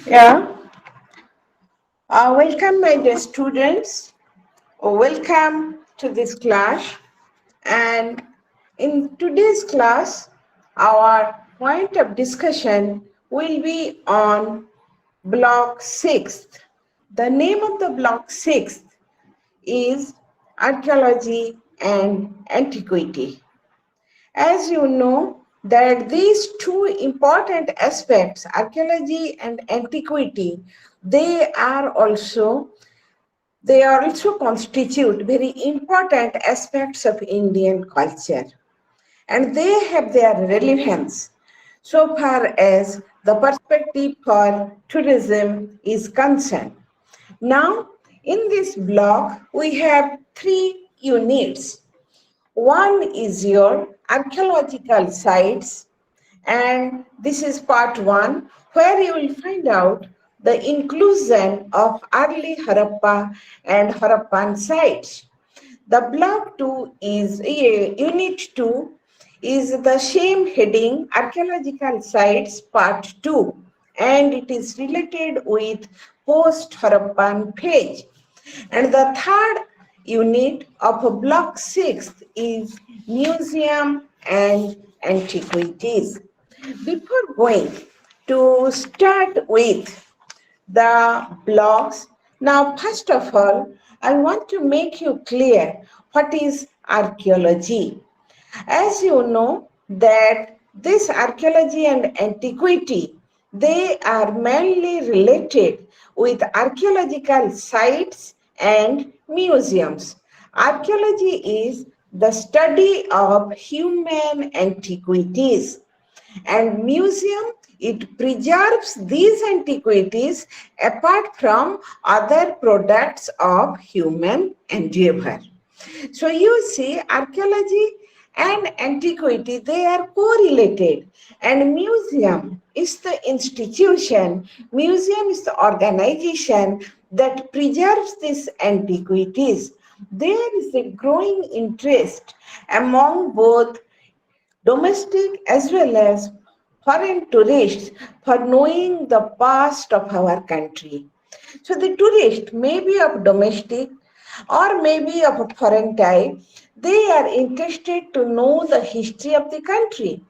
Yeah, welcome my dear students. Welcome to this class. And in today's class, our point of discussion will be on block 6. The name of the block 6 is Archaeology and Antiquity. As you know, that these two important aspects, archaeology and antiquity, they also constitute very important aspects of Indian culture, and they have their relevance so far as the perspective for tourism is concerned. Now, in this block, we have three units. One is your archaeological sites, and this is part one, where you will find out the inclusion of early Harappa and Harappan sites. The block two is unit two is the same heading, archaeological sites part two, and it is related with post Harappan page. And the third unit of block 6 is museum and antiquities. Before going to start with the blocks, now first of all, I want to make you clear what is archaeology. As you know that this archaeology and antiquity, they are mainly related with archaeological sites and museums. Archaeology is the study of human antiquities, and museum, it preserves these antiquities apart from other products of human endeavor. So you see, archaeology and antiquity, they are correlated, and museum is the institution, museum is the organization that preserves these antiquities. There is a growing interest among both domestic as well as foreign tourists for knowing the past of our country. So the tourist may be of domestic or maybe of a foreign type. They are interested to know the history of the country.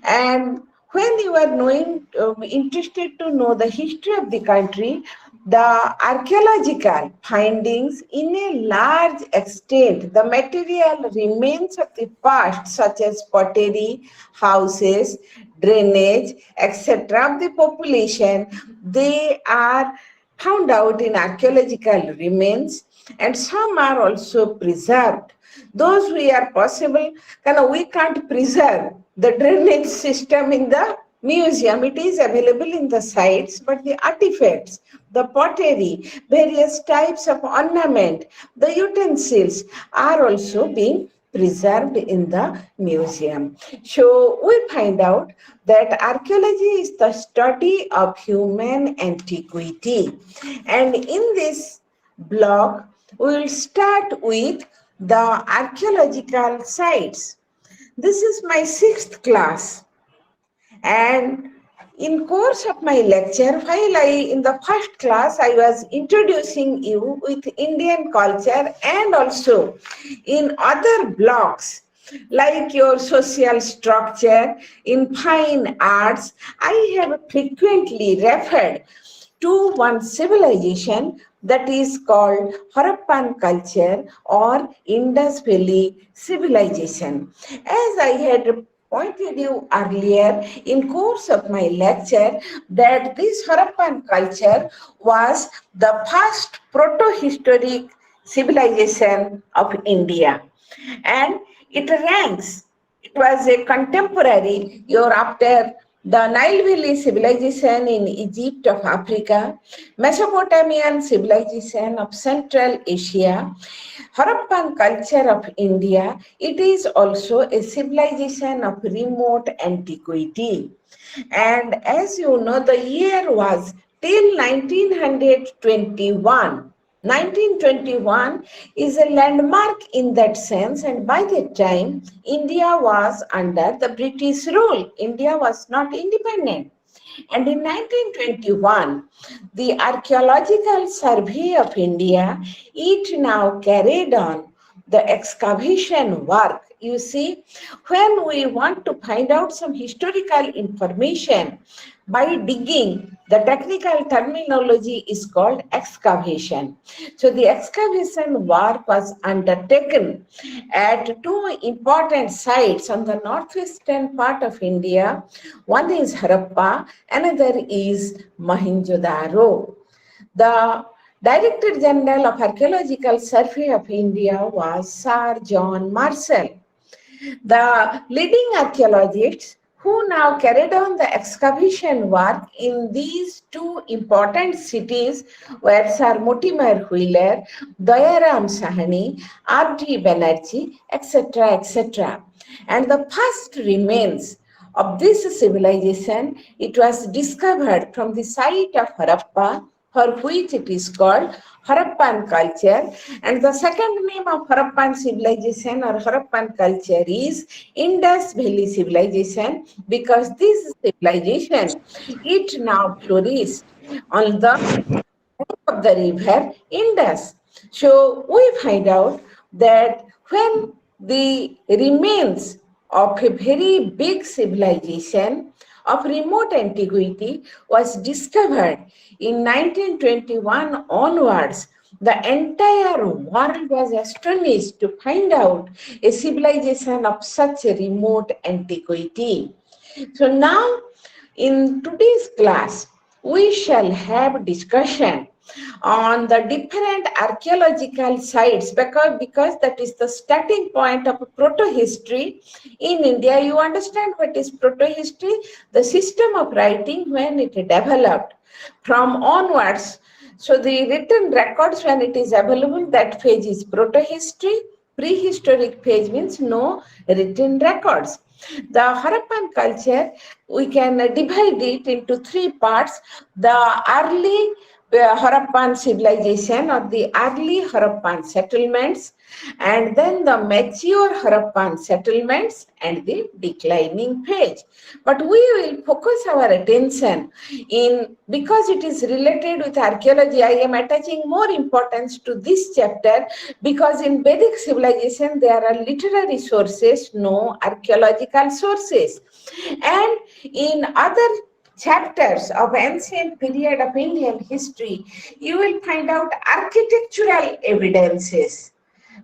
And when you are interested to know the history of the country, the archaeological findings in a large extent, the material remains of the past, such as pottery, houses, drainage, etc., of the population, they are found out in archaeological remains, and some are also preserved. Those we are possible, we can't preserve the drainage system in the museum. It is available in the sites, but the artifacts, the pottery, various types of ornament, the utensils are also being preserved in the museum. So we find out that archaeology is the study of human antiquity. And in this block, we will start with the archaeological sites. This is my 6th class, and in course of my lecture, while in the first class I was introducing you with Indian culture, and also in other blocks like your social structure, in fine arts, I have frequently referred to one civilization that is called Harappan culture or Indus Valley civilization. As I had pointed you earlier in course of my lecture, that this Harappan culture was the first proto-historic civilization of India, and it ranks, it was a contemporary year after the Nile Valley civilization in Egypt of Africa, Mesopotamian civilization of Central Asia, Harappan culture of India. It is also a civilization of remote antiquity. And as you know, the year was till 1921. 1921 is a landmark in that sense, and by that time, India was under the British rule. India was not independent. And in 1921, the Archaeological Survey of India, it now carried on the excavation work. You see, when we want to find out some historical information by digging, the technical terminology is called excavation. So the excavation work was undertaken at two important sites on the northwestern part of India. One is Harappa, another is Mohenjo-daro. The Director General of Archaeological Survey of India was Sir John Marshall. The leading archaeologists who now carried on the excavation work in these two important cities were Sir Mortimer Wheeler, Dayaram Sahani, R.D. Banerjee, etc., etc. And the first remains of this civilization, it was discovered from the site of Harappa, for which it is called Harappan culture. And the second name of Harappan civilization or Harappan culture is Indus Valley civilization, because this civilization, it now flourished on the of the river Indus. So we find out that when the remains of a very big civilization of remote antiquity was discovered in 1921 onwards, the entire world was astonished to find out a civilization of such a remote antiquity. So now in today's class, we shall have discussion on the different archaeological sites, because that is the starting point of proto-history in India. You understand what is proto-history? The system of writing when it developed from onwards. So the written records when it is available, that phase is proto-history. Prehistoric phase means no written records. The Harappan culture, we can divide it into three parts. The early Harappan civilization or the early Harappan settlements, and then the mature Harappan settlements and the declining phase. But we will focus our attention in, because it is related with archaeology, I am attaching more importance to this chapter, because in Vedic civilization there are literary sources, no archaeological sources. And in other chapters of ancient period of Indian history, you will find out architectural evidences,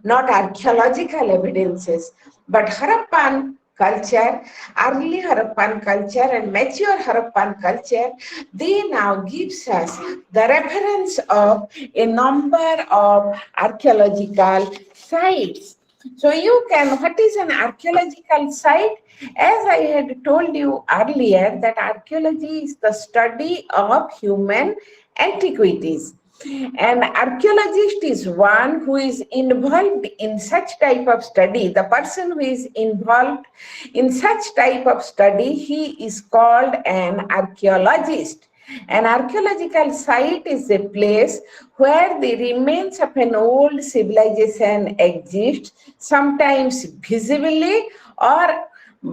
not archaeological evidences. But Harappan culture, early Harappan culture and mature Harappan culture, they now gives us the reference of a number of archaeological sites. So you can, what is an archaeological site? As I had told you earlier, that archaeology is the study of human antiquities. An archaeologist is one who is involved in such type of study. The person who is involved in such type of study, he is called an archaeologist. An archaeological site is a place where the remains of an old civilization exist, sometimes visibly or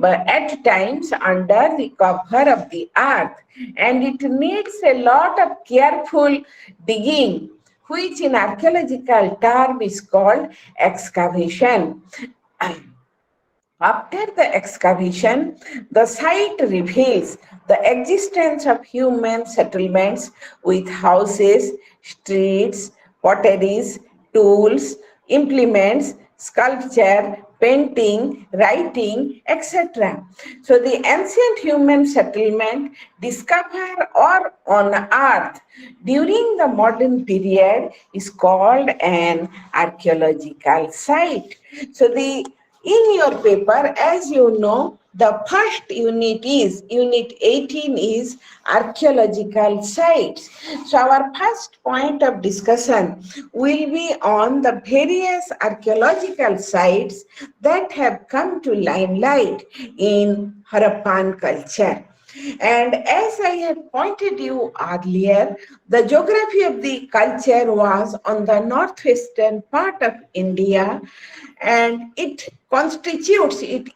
at times under the cover of the earth, and it needs a lot of careful digging, which in archaeological term is called excavation. After the excavation, the site reveals the existence of human settlements with houses, streets, potteries, tools, implements, sculpture, painting, writing, etc. So the ancient human settlement discovered or unearthed during the modern period is called an archaeological site. So in your paper, as you know, the first unit is, unit 18 is archaeological sites. So our first point of discussion will be on the various archaeological sites that have come to limelight in Harappan culture. And as I had pointed you earlier, the geography of the culture was on the northwestern part of India, and it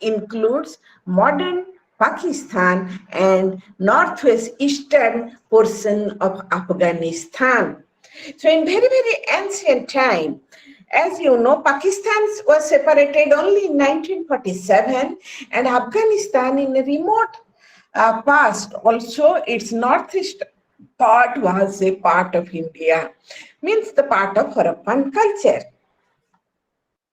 includes modern Pakistan, and northwest eastern portion of Afghanistan. So in very, very ancient time, as you know, Pakistan was separated only in 1947 and Afghanistan in a remote past. Also, its northeast part was a part of India, means the part of Harappan culture.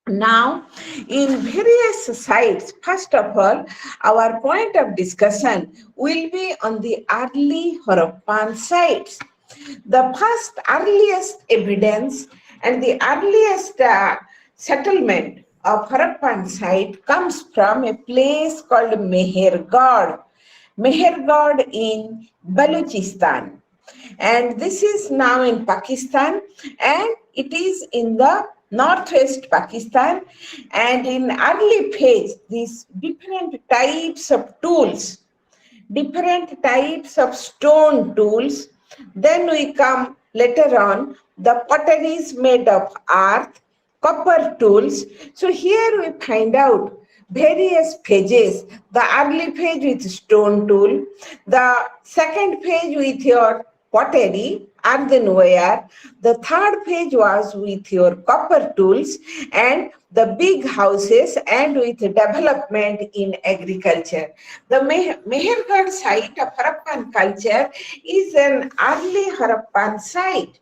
Now, in various sites, first of all, our point of discussion will be on the early Harappan sites. The first earliest evidence and the earliest settlement of Harappan site comes from a place called Mehergarh in Balochistan. And this is now in Pakistan, and it is in the northwest Pakistan. And in early phase, these different types of tools, different types of stone tools. Then we come later on, the potteries made of earth, copper tools. So here we find out various phases. The early phase with stone tool, the second phase with your pottery, earthenware, the third phase was with your copper tools and the big houses and with development in agriculture. The Mehergarh site of Harappan culture is an early Harappan site,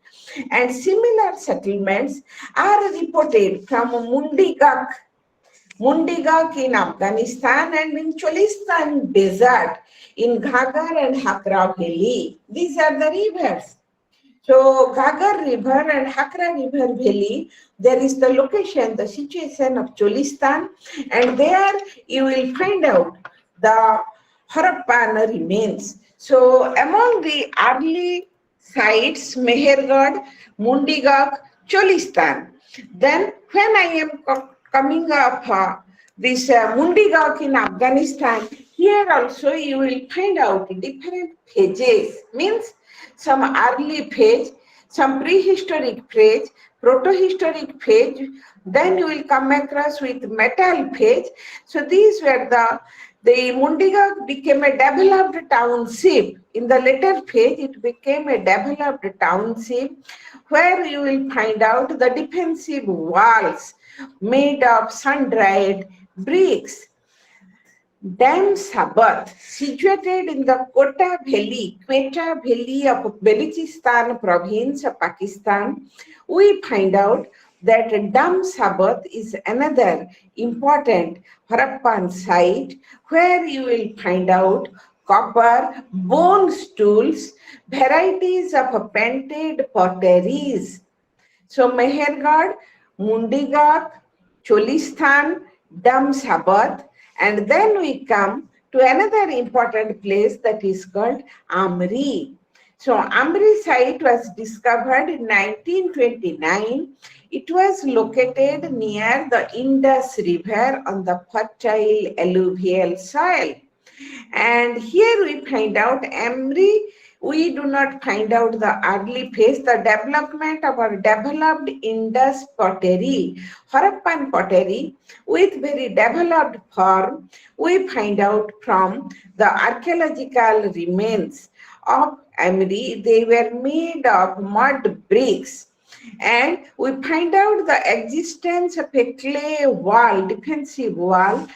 and similar settlements are reported from Mundigak in Afghanistan and in Cholistan desert in Ghagar and Hakra Valley. These are the rivers. So Ghagar River and Hakra River Valley, there is the location, the situation of Cholistan, and there you will find out the Harappan remains. So among the early sites, Mehergarh, Mundigak, Cholistan. Then when I am coming up this Mundigak in Afghanistan, here also you will find out different phases, means some early phase, some prehistoric phase, protohistoric phase, then you will come across with metal phase. So these were the Mundigak became a developed township. In the later phase, it became a developed township where you will find out the defensive walls made of sun-dried bricks. Dam Sabath, situated in the Quetta Valley of Balochistan province of Pakistan, we find out that Dam Sabath is another important Harappan site where you will find out copper, bone stools, varieties of painted potteries. So Mehergarh, Mundigak, Cholistan, Dam Sabath, and then we come to another important place that is called Amri. So Amri site was discovered in 1929. It was located near the Indus River on the fertile alluvial soil. And here we find out Amri, we do not find out the early phase, the development of our developed Indus pottery, Harappan pottery with very developed form, we find out from the archaeological remains of Amri. They were made of mud bricks. And we find out the existence of a clay wall, defensive wall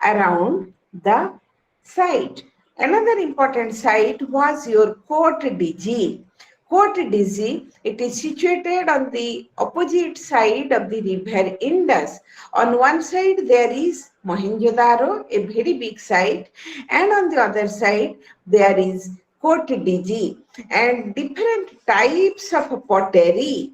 around the site. Another important site was your Cote d'Iji. Cote d'Iji, it is situated on the opposite side of the river Indus. On one side there is Mohenjo-daro, a very big site, and on the other side there is Cote d'Iji, and different types of pottery.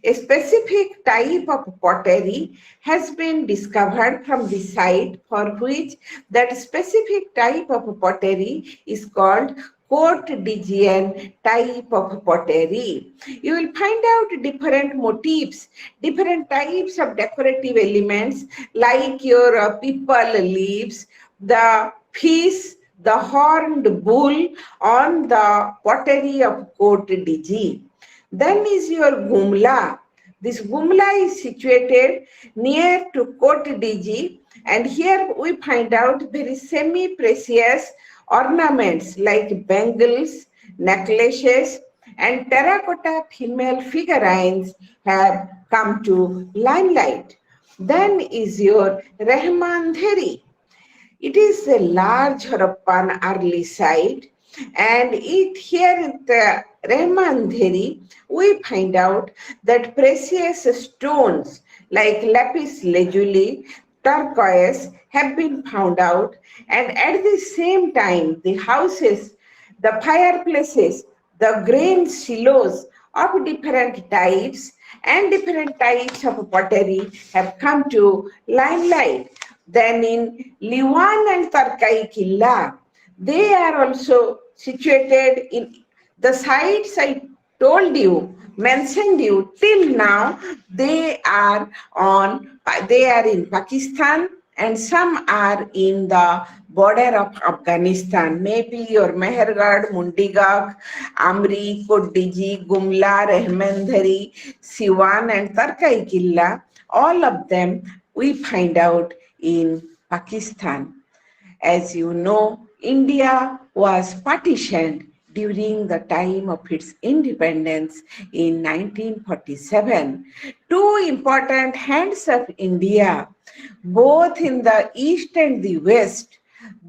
A specific type of pottery has been discovered from the site for which that specific type of pottery is called Cote d'Ijian type of pottery. You will find out different motifs, different types of decorative elements like your people leaves, the fish, the horned bull on the pottery of Cote d'Iji. Then is your Gumla. This Gumla is situated near to Cote d'Iji, And here we find out very semi-precious ornaments like bangles, necklaces, and terracotta female figurines have come to limelight. Then is your Rahmandheri. It is a large Harappan early site, and here in the Rahmandheri, we find out that precious stones like lapis lazuli, turquoise have been found out, and at the same time, the houses, the fireplaces, the grain silos of different types and different types of pottery have come to limelight. Then in Liwan and Tarkai Killa, they are also situated in the sites I told you, mentioned you till now. They are in Pakistan and some are in the border of Afghanistan. Maybe your Mehergarh, Mundigak, Amri, Kodiji, Gumla, Rahmandhari, Siwan and Tarkai Killa, all of them we find out in Pakistan. As you know, India was partitioned during the time of its independence in 1947. Two important hands of India, both in the east and the west,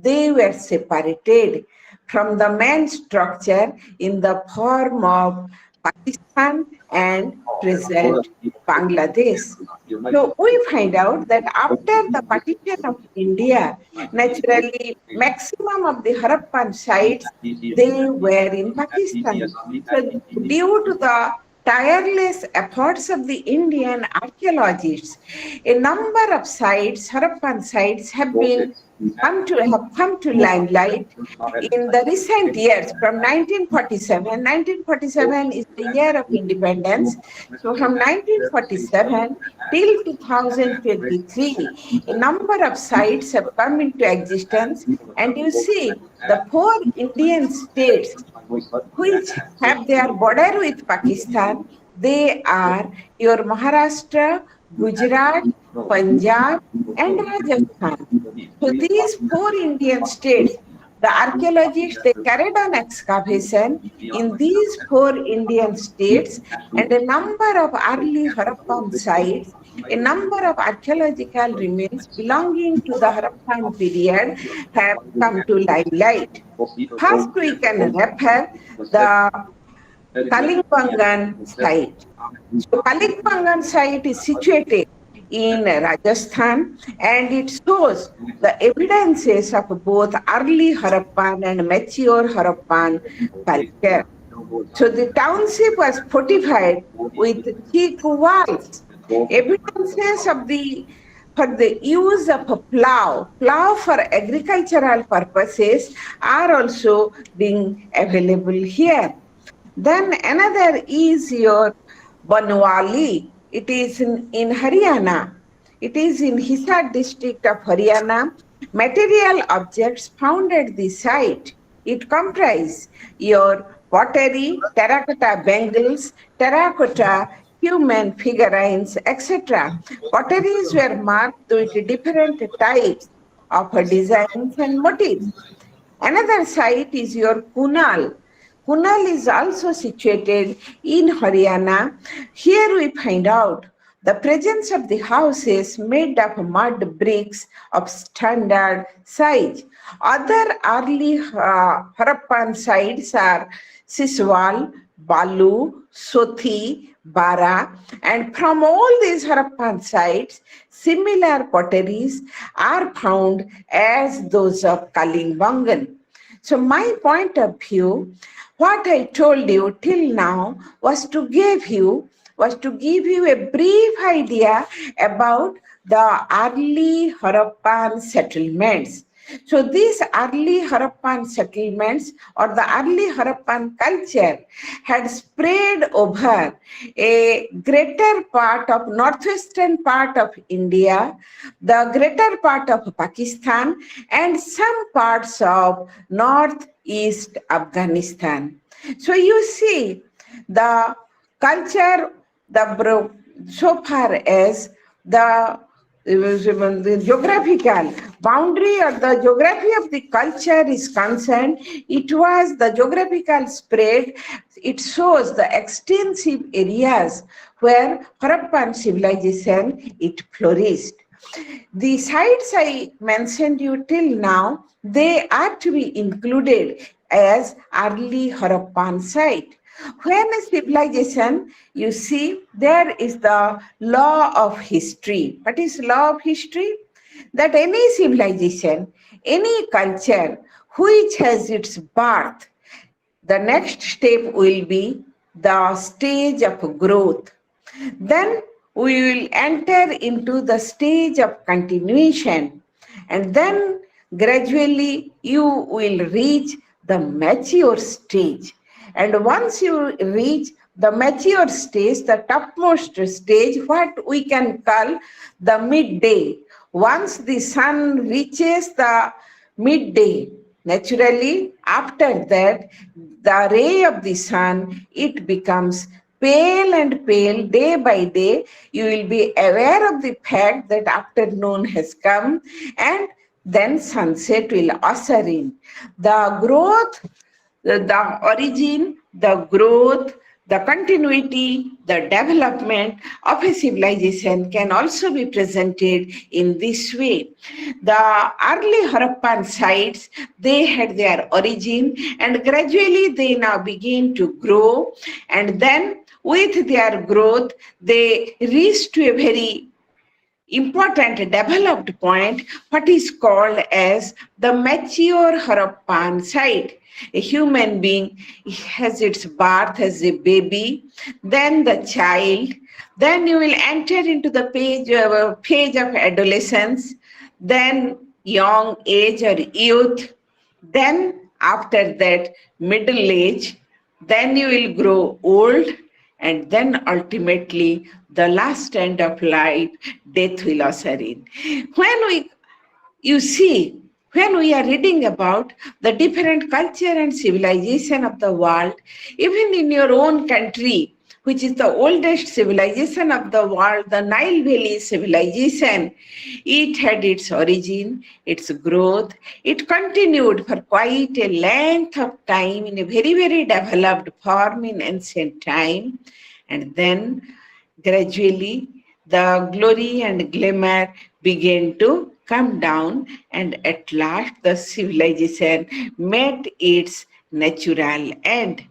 they were separated from the main structure in the form of Pakistan and present Bangladesh. So we find out that after the partition of India, naturally, maximum of the Harappan sites, they were in Pakistan. So due to the tireless efforts of the Indian archaeologists, a number of sites, Harappan sites, have come to limelight in the recent years from 1947. 1947 is the year of independence. So from 1947 till 2023, a number of sites have come into existence. And you see, the four Indian states which have their border with Pakistan, they are your Maharashtra, Gujarat, Punjab, and Rajasthan. So these four Indian states, the archaeologists, they carried on excavation in these four Indian states, and a number of early Harappan sites, a number of archaeological remains belonging to the Harappan period have come to limelight. First, we can refer the Kalingbangan site. So Kalingbangan site is situated in Rajasthan and it shows the evidences of both early Harappan and mature Harappan culture. So the township was fortified with thick walls, evidences of for the use of a plow for agricultural purposes are also being available here. Then another is your Banwali. It is in Haryana. It is in Hisar district of Haryana. Material objects found at the site. It comprises your pottery, terracotta bangles, terracotta human figurines, etc. Potteries were marked with different types of designs and motifs. Another site is your Kunal. Kunal is also situated in Haryana. Here we find out the presence of the houses made of mud bricks of standard size. Other early Harappan sites are Siswal, Balu, Sothi, Bara, and from all these Harappan sites, similar potteries are found as those of Kalingbangan. So my point of view, what I told you till now was to give you a brief idea about the early Harappan settlements. So these early Harappan settlements or the early Harappan culture had spread over a greater part of northwestern part of India, the greater part of Pakistan, and some parts of northeast Afghanistan. So you see, the culture, so far as the the geographical boundary or the geography of the culture is concerned, it was the geographical spread. It shows the extensive areas where Harappan civilization it flourished. The sites I mentioned you till now, they are to be included as early Harappan site. When a civilization, you see, there is the law of history. What is law of history? That any civilization, any culture which has its birth, the next step will be the stage of growth. Then we will enter into the stage of continuation, and then gradually you will reach the mature stage. And once you reach the mature stage, the topmost stage, what we can call the midday. Once the sun reaches the midday, naturally, after that, the ray of the sun, it becomes pale and pale day by day. You will be aware of the fact that afternoon has come, and then sunset will usher in. The growth, the origin, the growth, the continuity, the development of a civilization can also be presented in this way. The early Harappan sites, they had their origin, and gradually they now begin to grow, and then with their growth, they reach to a very important developed point, what is called as the mature Harappan site. A human being has its birth as a baby, then the child, then you will enter into the phase of adolescence, then young age or youth, then after that middle age, then you will grow old, and then ultimately the last end of life, death will usher in. When we you see, when we are reading about the different culture and civilization of the world, even in your own country, which is the oldest civilization of the world, the Nile Valley civilization, it had its origin, its growth. It continued for quite a length of time in a very, very developed form in ancient time. And then gradually the glory and glamour began to come down, and at last the civilization met its natural end.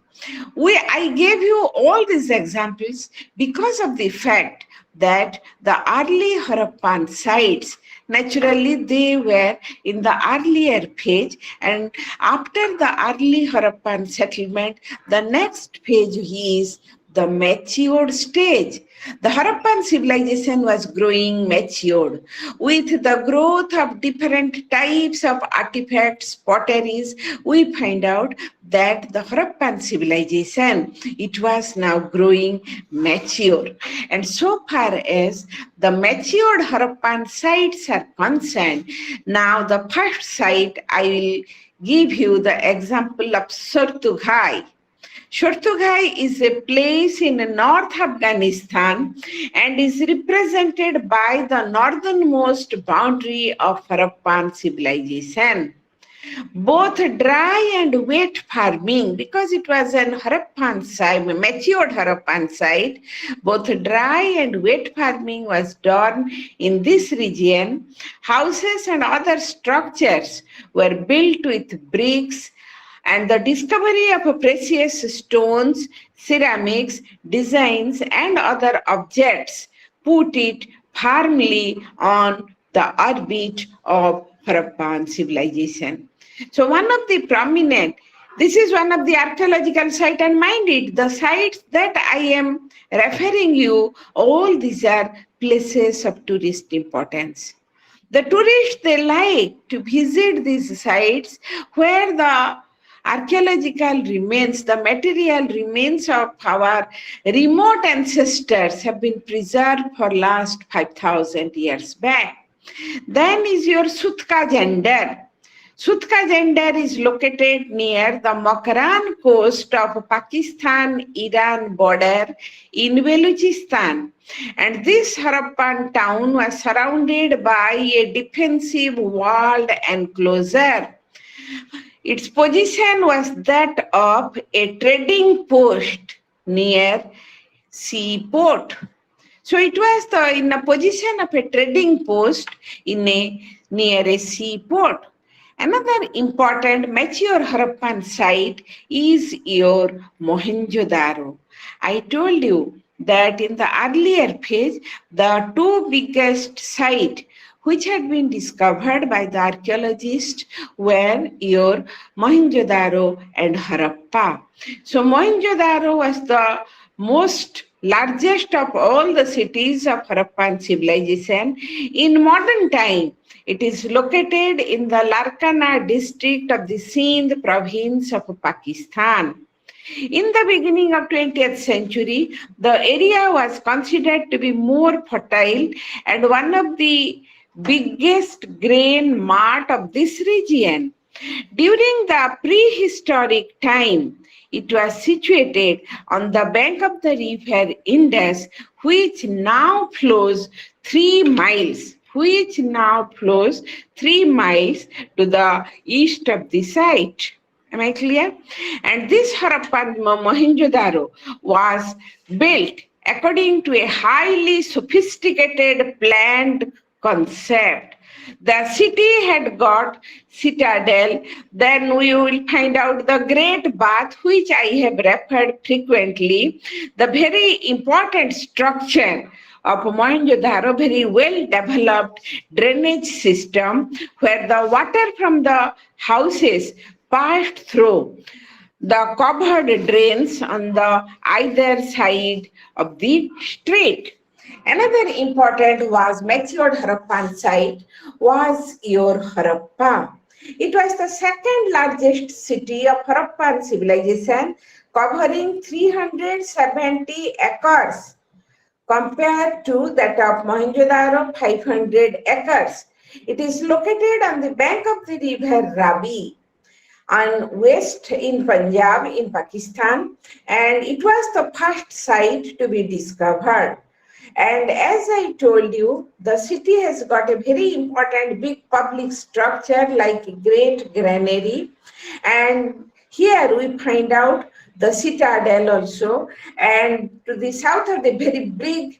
I gave you all these examples because of the fact that the early Harappan sites, naturally they were in the earlier phase, and after the early Harappan settlement, the next phase is the matured stage. The Harappan civilization was growing matured. With the growth of different types of artifacts, potteries, we find out that the Harappan civilization, it was now growing mature. And so far as the matured Harappan sites are concerned, now the first site I will give you the example of Sortughai. Shortughai is a place in North Afghanistan and is represented by the northernmost boundary of Harappan civilization. Both dry and wet farming, because it was an Harappan site, matured Harappan site, both dry and wet farming was done in this region. Houses and other structures were built with bricks, and the discovery of precious stones, ceramics, designs, and other objects put it firmly on the orbit of Harappan civilization. So one of the prominent, this is one of the archaeological sites, and mind it, the sites that I am referring you, all these are places of tourist importance. The tourists, they like to visit these sites where the archaeological remains, the material remains of our remote ancestors have been preserved for last 5,000 years back. Then is your Sutka gender. Sutkazender is located near the Makran coast of Pakistan-Iran border in Balochistan. And this Harappan town was surrounded by a defensive walled enclosure. Its position was that of a trading post near seaport. So it was in a position of a trading post near a seaport. Another important mature Harappan site is your Mohenjo-daro. I told you that in the earlier phase, the two biggest sites which had been discovered by the archaeologists were your Mohenjo-daro and Harappa. So Mohenjo-daro was the most largest of all the cities of Harappan civilization. In modern time, it is located in the Larkana district of the Sindh province of Pakistan. In the beginning of 20th century, the area was considered to be more fertile and one of the biggest grain mart of this region. During the prehistoric time, it was situated on the bank of the river Indus, which now flows 3 miles, to the east of the site. Am I clear? And this Harappan Mohenjo-daro was built according to a highly sophisticated planned concept. The city had got citadel, then we will find out the great bath, which I have referred frequently, the very important structure of Mohenjo-daro, very well developed drainage system where the water from the houses passed through the covered drains on the either side of the street. Another important was matured Harappan site was your Harappa. It was the second largest city of Harappan civilization, covering 370 acres compared to that of Mohenjo-daro, 500 acres. It is located on the bank of the river Ravi and west in Punjab in Pakistan, and it was the first site to be discovered. And as I told you, the city has got a very important big public structure like a great granary, and here we find out the citadel also, and to the south of the very big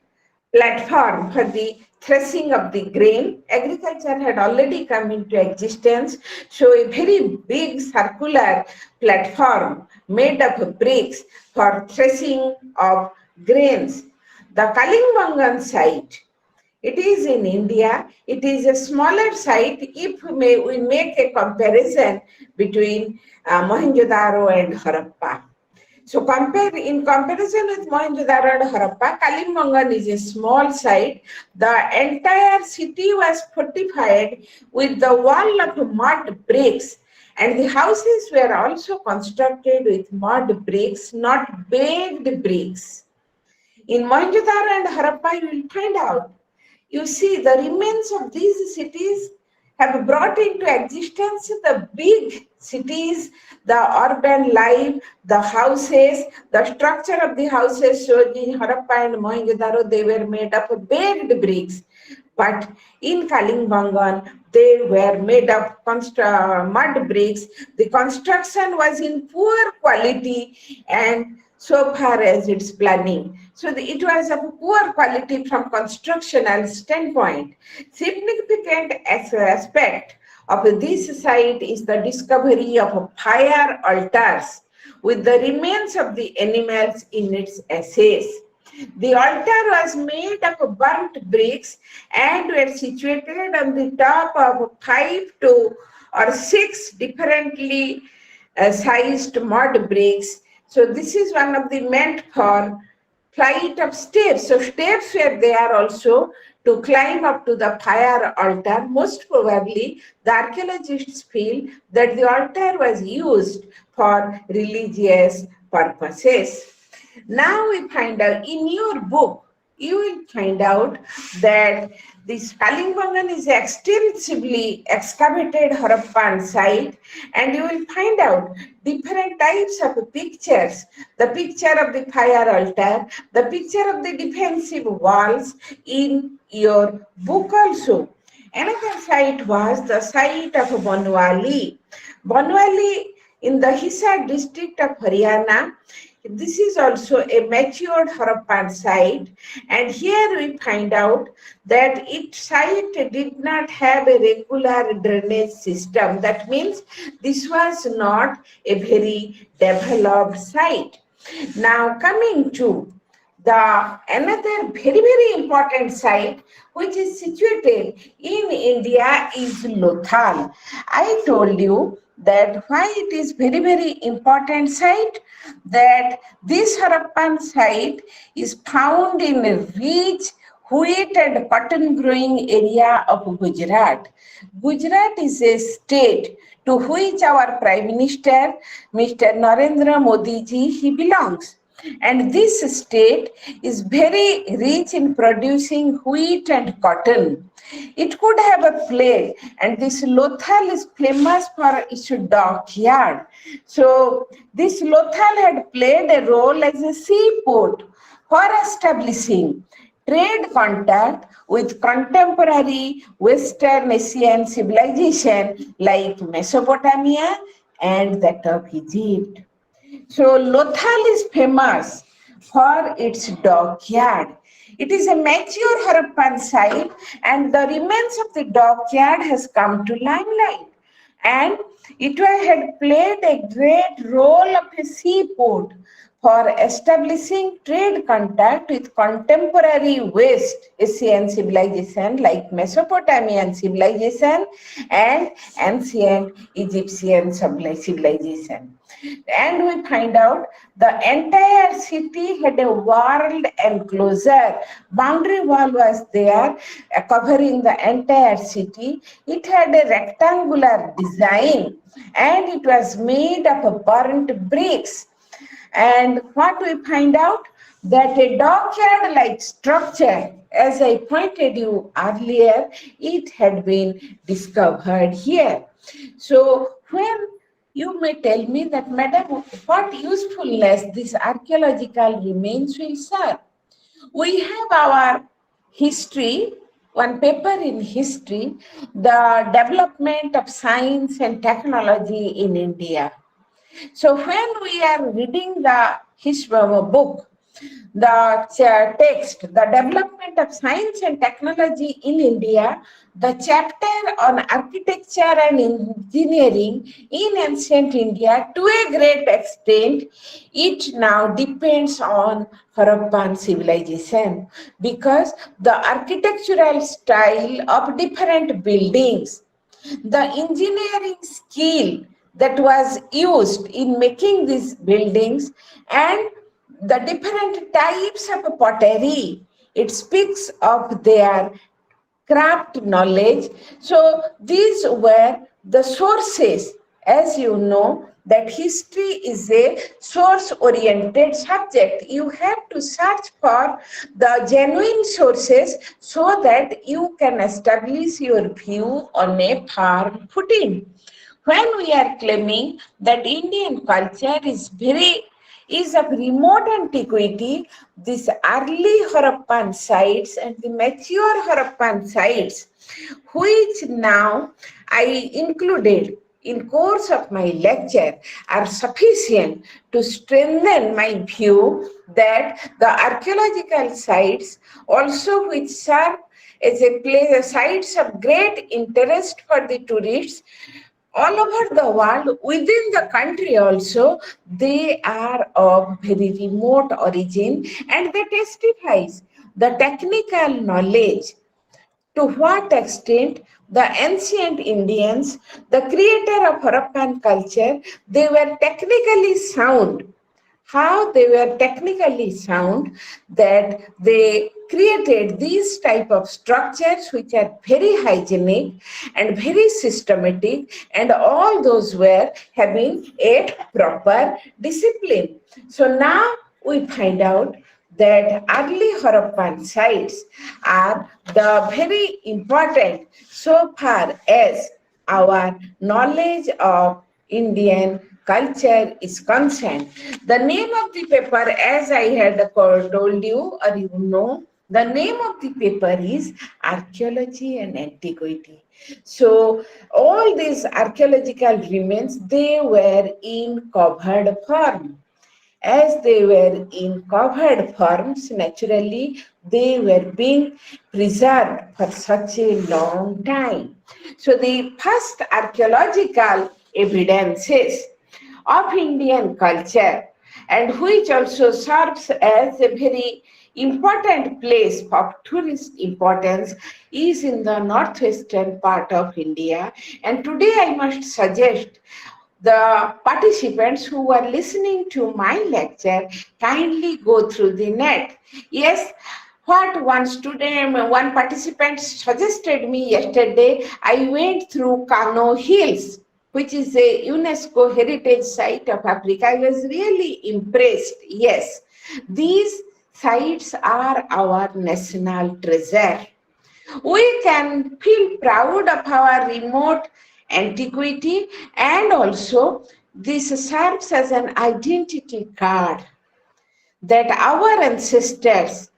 platform for the threshing of the grain. Agriculture had already come into existence, so a very big circular platform made of bricks for threshing of grains. The Kalimangan site, it is in India. It is a smaller site if we make a comparison between Mohenjo-daro and Harappa. So in comparison with Mohenjo-daro and Harappa, Kalimangan is a small site. The entire city was fortified with the wall of mud bricks, and the houses were also constructed with mud bricks, not baked bricks. In Mohenjo-daro and Harappa, you will find out. You see, the remains of these cities have brought into existence the big cities, the urban life, the houses, the structure of the houses shown in Harappa and Mohenjo-daro, they were made of baked bricks. But in Kalimangan, they were made of mud bricks. The construction was in poor quality and so far as its planning. So it was of poor quality from constructional standpoint. Significant aspect of this site is the discovery of fire altars with the remains of the animals in its ashes. The altar was made of burnt bricks and were situated on the top of 5 to or 6 differently sized mud bricks. So this is one of the meant for flight of steps. So steps were there also to climb up to the fire altar. Most probably, the archaeologists feel that the altar was used for religious purposes. Now we find out in your book, you will find out that This Kalibangan is extensively excavated Harappan site, and you will find out different types of pictures. The picture of the fire altar, the picture of the defensive walls in your book also. Another site was the site of Banwali. Banwali in the Hisar district of Haryana. This is also a matured Harappan site, and here we find out that its site did not have a regular drainage system. That means this was not a very developed site. Now coming to the another very important site which is situated in India is Lothal. I told you that why it is very important site, that this Harappan site is found in a rich wheat and cotton growing area of Gujarat. Gujarat is a state to which our Prime Minister Mr. Narendra Modi ji he belongs. And this state is very rich in producing wheat and cotton. It could have a play, and this Lothal is famous for its dockyard. So this Lothal had played a role as a seaport for establishing trade contact with contemporary Western Asian civilization like Mesopotamia and that of Egypt. So Lothal is famous for its dockyard. It is a mature Harappan site, and the remains of the dockyard has come to limelight. And it had played a great role of a seaport for establishing trade contact with contemporary West Asian civilization like Mesopotamian civilization and ancient Egyptian civilization. And we find out the entire city had a walled enclosure. Boundary wall was there covering the entire city. It had a rectangular design and it was made of burnt bricks. And what we find out, that a dockyard-like structure, as I pointed you earlier, it had been discovered here. So when you may tell me that, madam, what usefulness these archaeological remains will serve? We have our history, one paper in history, the development of science and technology in India. So when we are reading the history of a book, the text, the development of science and technology in India, the chapter on architecture and engineering in ancient India, to a great extent, it now depends on Harappan civilization, because the architectural style of different buildings, the engineering skill that was used in making these buildings, and the different types of pottery, it speaks of their craft knowledge. So these were the sources. As you know, that history is a source oriented subject. You have to search for the genuine sources so that you can establish your view on a firm footing. When we are claiming that Indian culture is of remote antiquity, these early Harappan sites and the mature Harappan sites, which now I included in course of my lecture, are sufficient to strengthen my view that the archaeological sites also which serve as a place, sites of great interest for the tourists all over the world, within the country also, they are of very remote origin, and that testifies the technical knowledge, to what extent the ancient Indians, the creator of Harappan culture, they were technically sound. How they were technically sound, that they created these type of structures which are very hygienic and very systematic, and all those were having a proper discipline. So now we find out that early Harappan sites are the very important so far as our knowledge of Indian culture is concerned. The name of the paper, as I had told you, or you know, the name of the paper is Archaeology and Antiquity. So all these archaeological remains, they were in covered form. As they were in covered forms, naturally they were being preserved for such a long time. So the first archaeological evidences of Indian culture, and which also serves as a very important place of tourist importance, is in the northwestern part of India. And today I must suggest the participants who are listening to my lecture kindly go through the net. Yes, what one participant suggested me yesterday, I went through Kano Hills, which is a UNESCO heritage site of Africa. I was really impressed. Yes, these sites are our national treasure. We can feel proud of our remote antiquity, and also this serves as an identity card that our ancestors,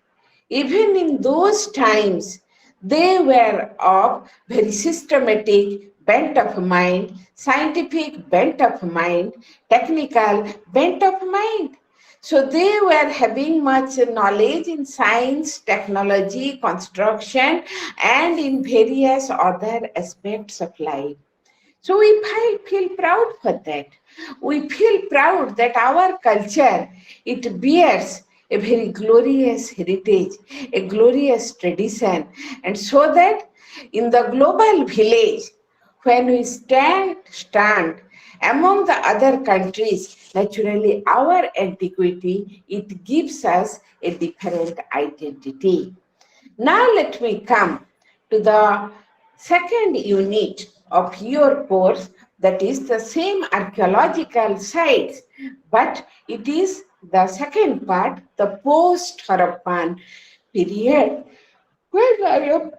even in those times, they were of very systematic bent of mind, scientific bent of mind, technical bent of mind. So they were having much knowledge in science, technology, construction, and in various other aspects of life. So we feel proud for that. We feel proud that our culture, it bears a very glorious heritage, a glorious tradition. And so that in the global village, when we stand among the other countries, naturally our antiquity, it gives us a different identity. Now let me come to the second unit of your course, that is the same archaeological sites, but it is the second part, the post-Harappan period, when I am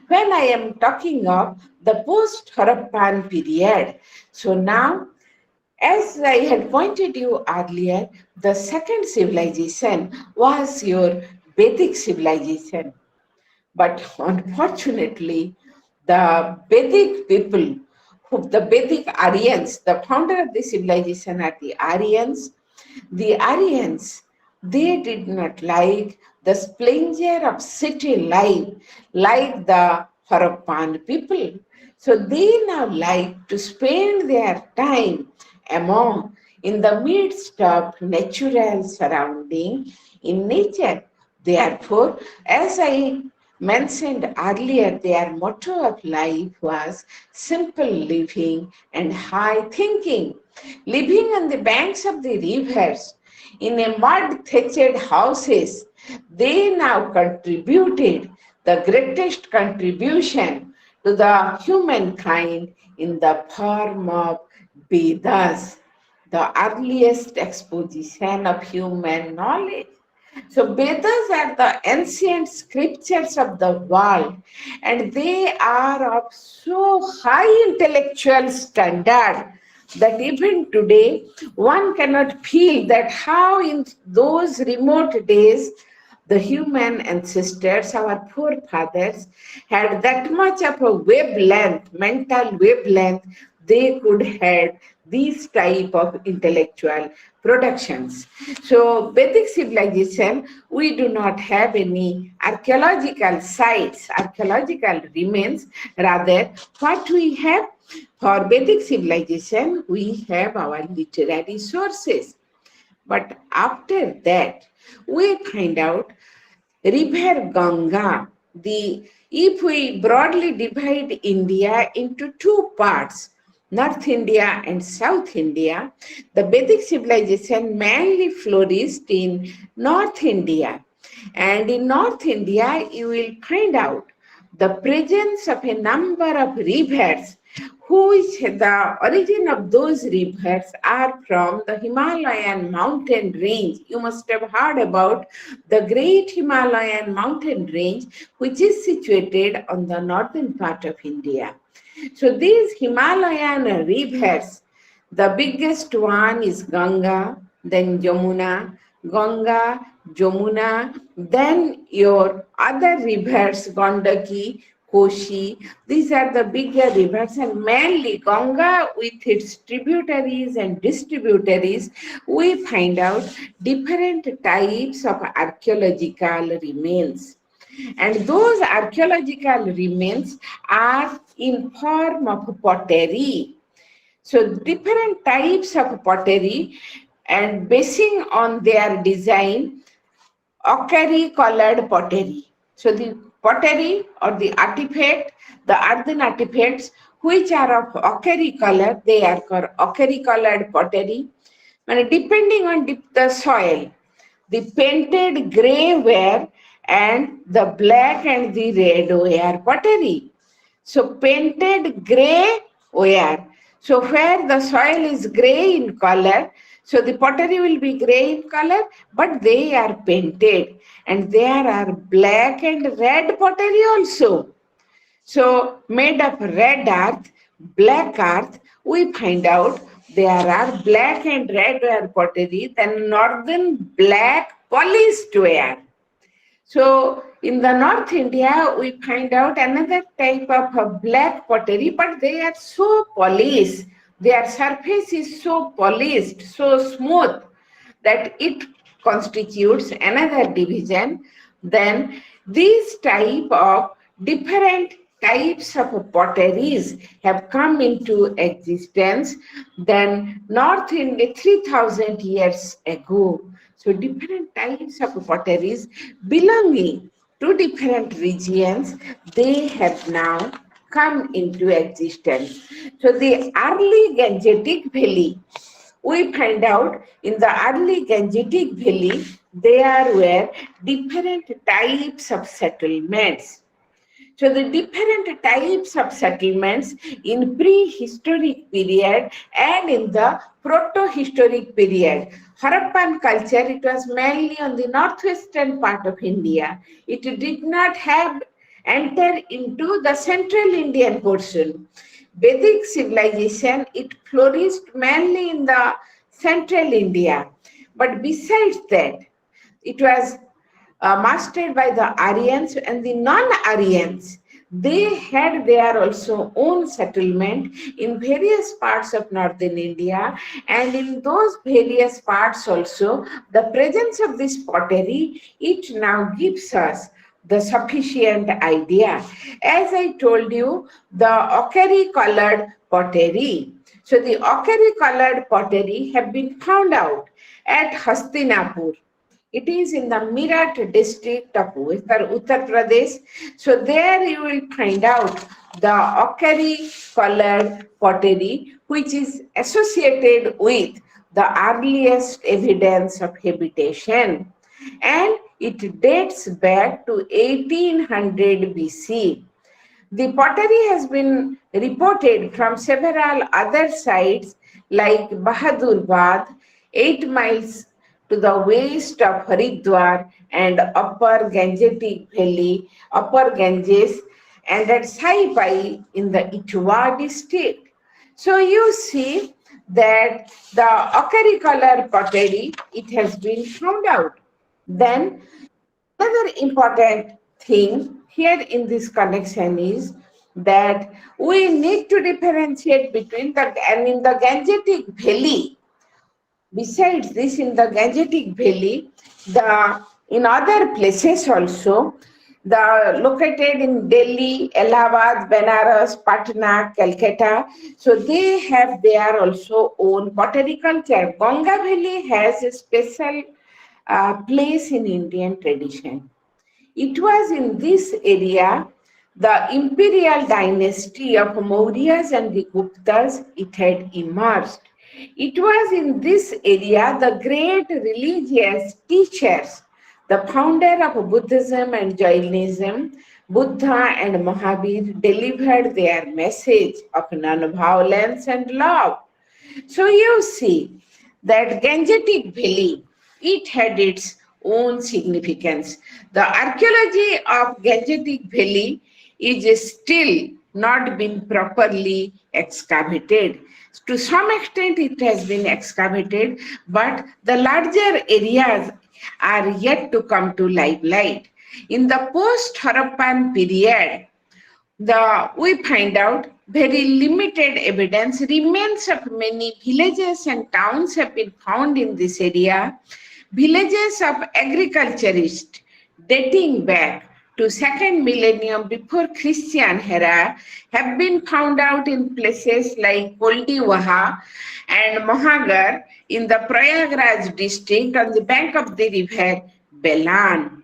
when I am talking of the post-Harappan period. So now, as I had pointed you earlier, the second civilization was your Vedic civilization. But unfortunately, the Vedic people, the Vedic Aryans, the founder of the civilization are the Aryans. The Aryans, they did not like the splendor of city life like the Harappan people. So they now like to spend their time among in the midst of natural surrounding in nature. Therefore, as I mentioned earlier, their motto of life was simple living and high thinking. Living on the banks of the rivers, in a mud-thatched houses, they now contributed the greatest contribution to the humankind in the form of Vedas, the earliest exposition of human knowledge. So Vedas are the ancient scriptures of the world, and they are of so high intellectual standard that even today one cannot feel that how in those remote days the human ancestors, our forefathers, had that much of a wavelength, mental wavelength, they could have these type of intellectual productions. So Vedic civilization, we do not have any archaeological sites, archaeological remains. Rather, what we have for Vedic civilization, we have our literary sources. But after that, we find out River Ganga, if we broadly divide India into two parts, North India and South India, the Vedic civilization mainly flourished in North India. And in North India, you will find out the presence of a number of rivers, which the origin of those rivers are from the Himalayan mountain range. You must have heard about the great Himalayan mountain range, which is situated on the northern part of India. So these Himalayan rivers, the biggest one is Ganga, then Jamuna, Ganga, Jamuna, then your other rivers, Gandaki, Koshi. These are the bigger rivers, and mainly Ganga with its tributaries and distributaries, we find out different types of archaeological remains. And those archaeological remains are in form of pottery. So different types of pottery, and basing on their design, ochre colored pottery. So the pottery or the artifact, the earthen artifacts which are of ochre color, they are called ochre colored pottery. And depending on the soil, the painted gray ware and the black and the red ware pottery. So painted gray ware. So where the soil is gray in color, so the pottery will be gray in color, but they are painted. And there are black and red pottery also. So made of red earth, black earth, we find out there are black and red ware pottery, then northern black polished ware. So in the North India, we find out another type of black pottery, but they are so polished. Their surface is so polished, so smooth that it constitutes another division. Then these type of different types of potteries have come into existence then North India 3000 years ago. So different types of potteries belonging to different regions, they have now come into existence. So the early Gangetic Valley, we find out in the early Gangetic Valley, there were different types of settlements. So the different types of settlements in prehistoric period and in the proto-historic period. Harappan culture, it was mainly on the northwestern part of India. It did not have entered into the central Indian portion. Vedic civilization, it flourished mainly in the central India. But besides that, it was mastered by the Aryans and the non-Aryans. They had their also own settlement in various parts of northern India, and in those various parts also, the presence of this pottery, it now gives us the sufficient idea. As I told you, the ochre colored pottery. So the ochre colored pottery have been found out at Hastinapur. It is in the Meerut district of Uttar Pradesh. So there you will find out the ochre colored pottery, which is associated with the earliest evidence of habitation. And it dates back to 1800 BC. The pottery has been reported from several other sites like Bahadurbad, 8 miles to the west of Haridwar and Upper Gangetic Valley, Upper Ganges, and at Saipai in the Itwa district. So you see that the ochre color pottery, it has been found out. Then another important thing here in this connection is that we need to differentiate between the and in the Gangetic Valley. Besides this, in the Gangetic Valley, the in other places also, the located in Delhi, Allahabad, Benares, Patna, Calcutta, so they have their also own pottery culture. Ganga Valley has a special place in Indian tradition. It was in this area the imperial dynasty of Mauryas and the Guptas, it had emerged. It was in this area the great religious teachers, the founder of Buddhism and Jainism, Buddha and Mahavir delivered their message of non-violence and love. So you see that Gangetic Valley, it had its own significance. The archaeology of Gangetic Valley is still not been properly excavated. To some extent, it has been excavated, but the larger areas are yet to come to limelight. In the post-Harappan period, we find out very limited evidence. Remains of many villages and towns have been found in this area. Villages of agriculturists dating back to second millennium before Christian era have been found out in places like Koldiwaha and Mohagar in the Prayagraj district on the bank of the river Belan.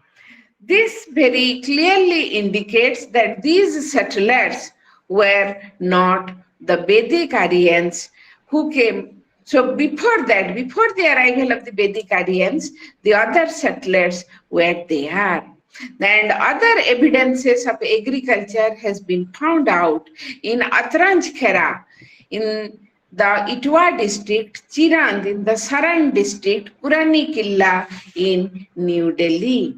This very clearly indicates that these settlers were not the Vedic Aryans who came. So before that, before the arrival of the Vedic Aryans, the other settlers were there. And other evidences of agriculture has been found out in Atranjkhera, in the Itwa district, Chirand in the Saran district, Purani Killa in New Delhi.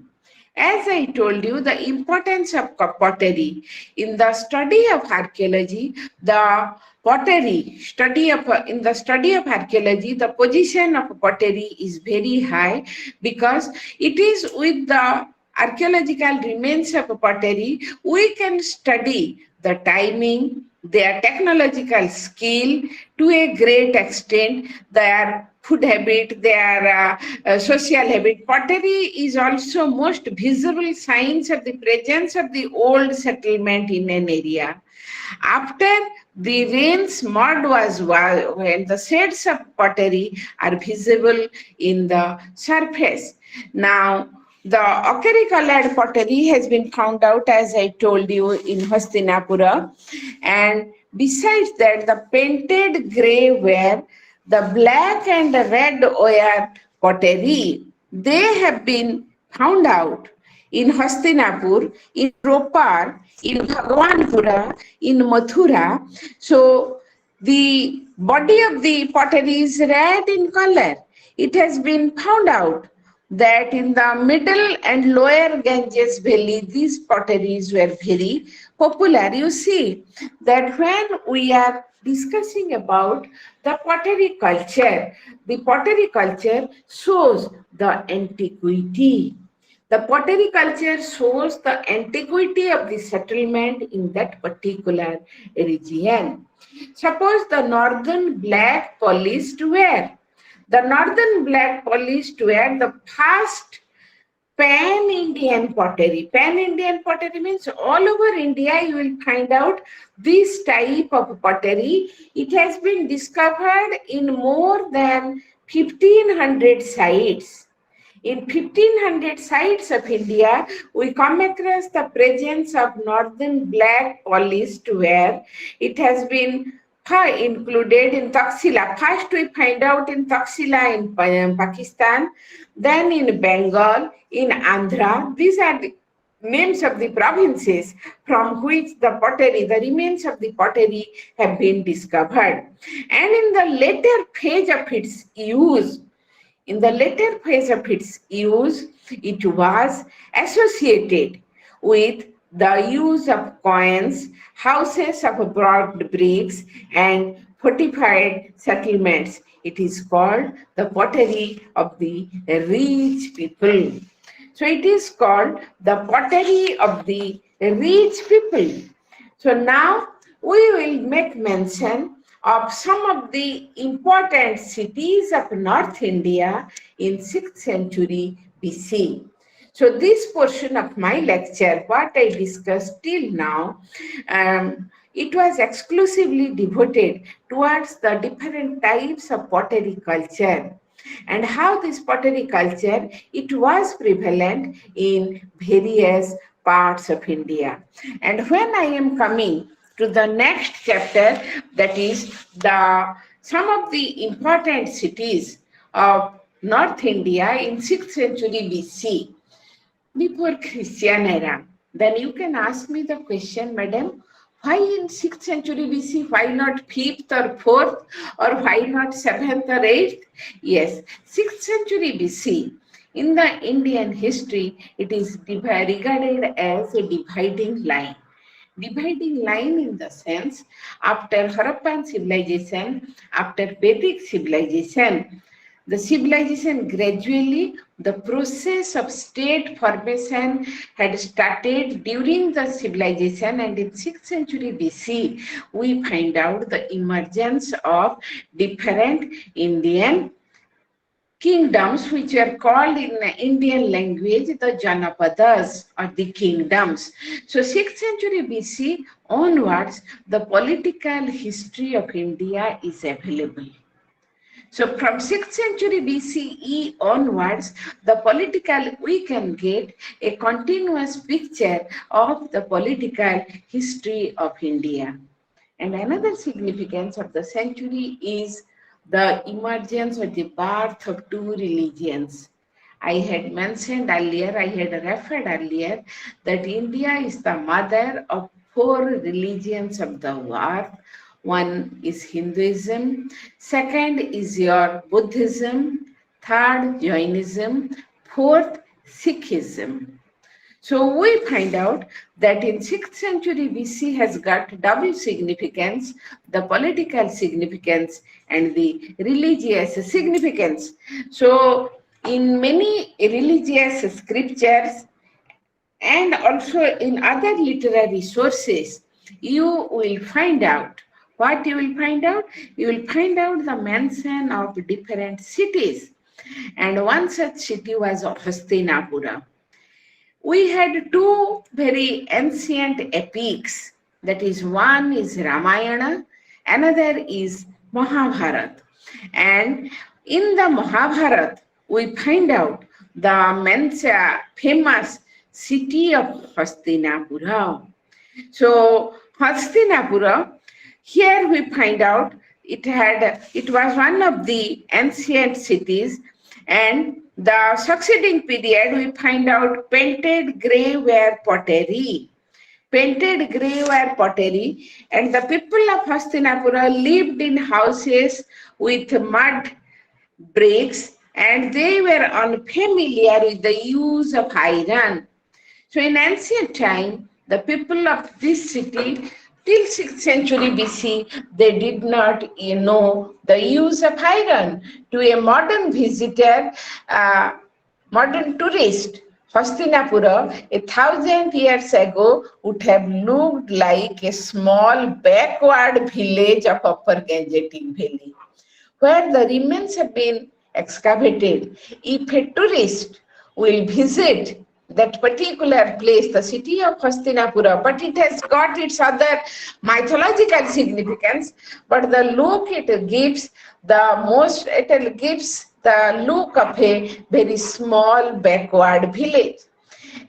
As I told you, the importance of pottery in the study of archaeology, the in the study of archaeology, the position of pottery is very high because it is with the archaeological remains of pottery, we can study the timing, their technological skill to a great extent, their food habit, their social habit. Pottery is also most visible signs of the presence of the old settlement in an area. After the rains, mud was when the shades of pottery are visible in the surface. Now, the ochre colored pottery has been found out, as I told you, in Hastinapura. And besides that, the painted gray ware, the black and red ware pottery, they have been found out in Hastinapur, in Ropar, in Bhagwanpura, in Mathura. So the body of the pottery is red in color. It has been found out that in the middle and lower Ganges Valley, these potteries were very popular. You see that when we are discussing about the pottery culture shows the antiquity. The pottery culture shows the antiquity of the settlement in that particular region. Suppose the northern black polished ware. The northern black polished ware, the first pan-Indian pottery. Pan-Indian pottery means all over India you will find out this type of pottery. It has been discovered in more than 1500 sites. In 1500 sites of India, we come across the presence of northern black polished ware. It has been included in Taxila. First, we find out in Taxila in Pakistan, then in Bengal, in Andhra. These are the names of the provinces from which the remains of the pottery have been discovered. And in the later phase of its use, it was associated with the use of coins, houses of broad bricks, and fortified settlements. It is called the pottery of the rich people. So it is called the pottery of the rich people. So now we will make mention of some of the important cities of North India in 6th century BC. So this portion of my lecture, what I discussed till now, it was exclusively devoted towards the different types of pottery culture and how this pottery culture, it was prevalent in various parts of India. And when I am coming to the next chapter, that is some of the important cities of North India in 6th century BC, before Christian era. Then you can ask me the question, madam, why in 6th century BC, why not 5th or 4th, or why not 7th or 8th? Yes, 6th century BC, in the Indian history, it is regarded as a dividing line. Dividing line in the sense, after Harappan civilization, after Vedic civilization, the civilization gradually, the process of state formation had started during the civilization, and in 6th century BC, we find out the emergence of different Indian kingdoms, which are called in Indian language the Janapadas, or the kingdoms. So 6th century BC onwards, the political history of India is available. So from 6th century BCE onwards, the political, we can get a continuous picture of the political history of India. And another significance of the century is the emergence or the birth of two religions. I had mentioned earlier, I had referred earlier that India is the mother of four religions of the world. One is Hinduism, second is your Buddhism, third Jainism, fourth Sikhism. So we find out that in 6th century BC has got double significance, the political significance and the religious significance. So in many religious scriptures and also in other literary sources, you will find out. What you will find out? You will find out the mention of different cities. And one such city was Hastinapura. We had two very ancient epics. That is, one is Ramayana, another is Mahabharata. And in the Mahabharata, we find out the famous city of Hastinapura. So Hastinapura, here we find out it was one of the ancient cities, and the succeeding period we find out painted grey ware pottery. Painted grey ware pottery, and the people of Hastinapura lived in houses with mud bricks, and they were unfamiliar with the use of iron. So in ancient time, the people of this city, till 6th century BC, they did not know the use of iron. To a modern visitor, modern tourist, Hastinapura, 1,000 years ago, would have looked like a small backward village of Upper Gangetic Valley, where the remains have been excavated. If a tourist will visit that particular place, the city of Hastinapura, but it has got its other mythological significance, but the look it gives, it gives the look of a very small backward village.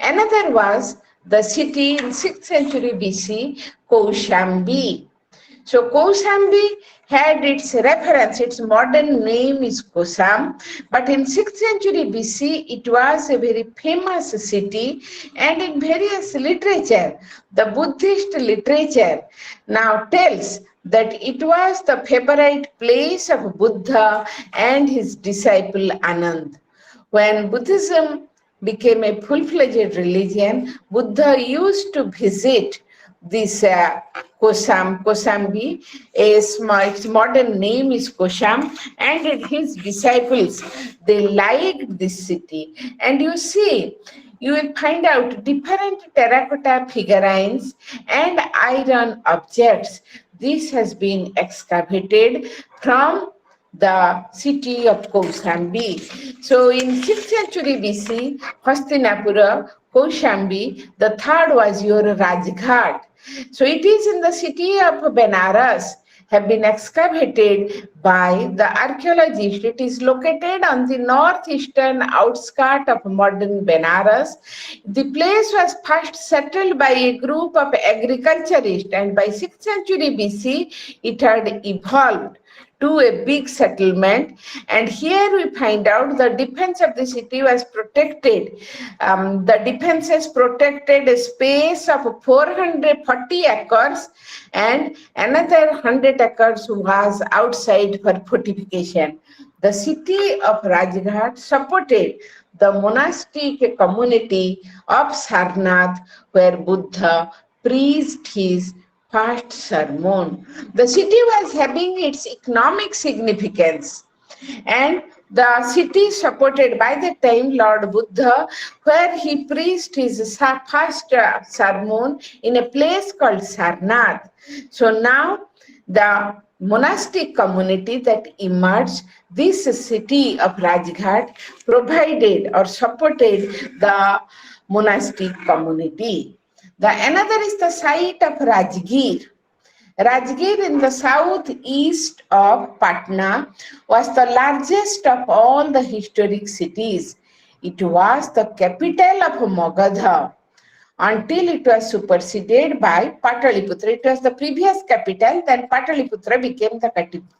Another was the city in 6th century BC, Kaushambi. So Kaushambi had its reference, its modern name is Kosam, but in 6th century BC it was a very famous city, and in various literature, the Buddhist literature now tells that it was the favorite place of Buddha and his disciple Anand. When Buddhism became a full-fledged religion, Buddha used to visit this Kosambi, its modern name is Kosham, and his disciples, they liked this city. And you see, you will find out different terracotta figurines and iron objects. This has been excavated from the city of Kaushambi. So in 6th century BC, Hastinapura, Kaushambi, the third was your Rajghat. So it is in the city of Benares, have been excavated by the archaeologists. It is located on the northeastern outskirts of modern Benares. The place was first settled by a group of agriculturists, and by 6th century BC, it had evolved to a big settlement. And here we find out the defense of the city was protected. The defenses protected a space of 440 acres, and another 100 acres was outside for fortification. The city of Rajghat supported the monastic community of Sarnath, where Buddha preached his first sermon. The city was having its economic significance, and the city supported by the time Lord Buddha, where he preached his first sermon in a place called Sarnath. So now the monastic community that emerged, this city of Rajghat provided or supported the monastic community. The another is the site of Rajgir. Rajgir in the southeast of Patna was the largest of all the historic cities. It was the capital of Magadha until it was superseded by Pataliputra. It was the previous capital, then Pataliputra became the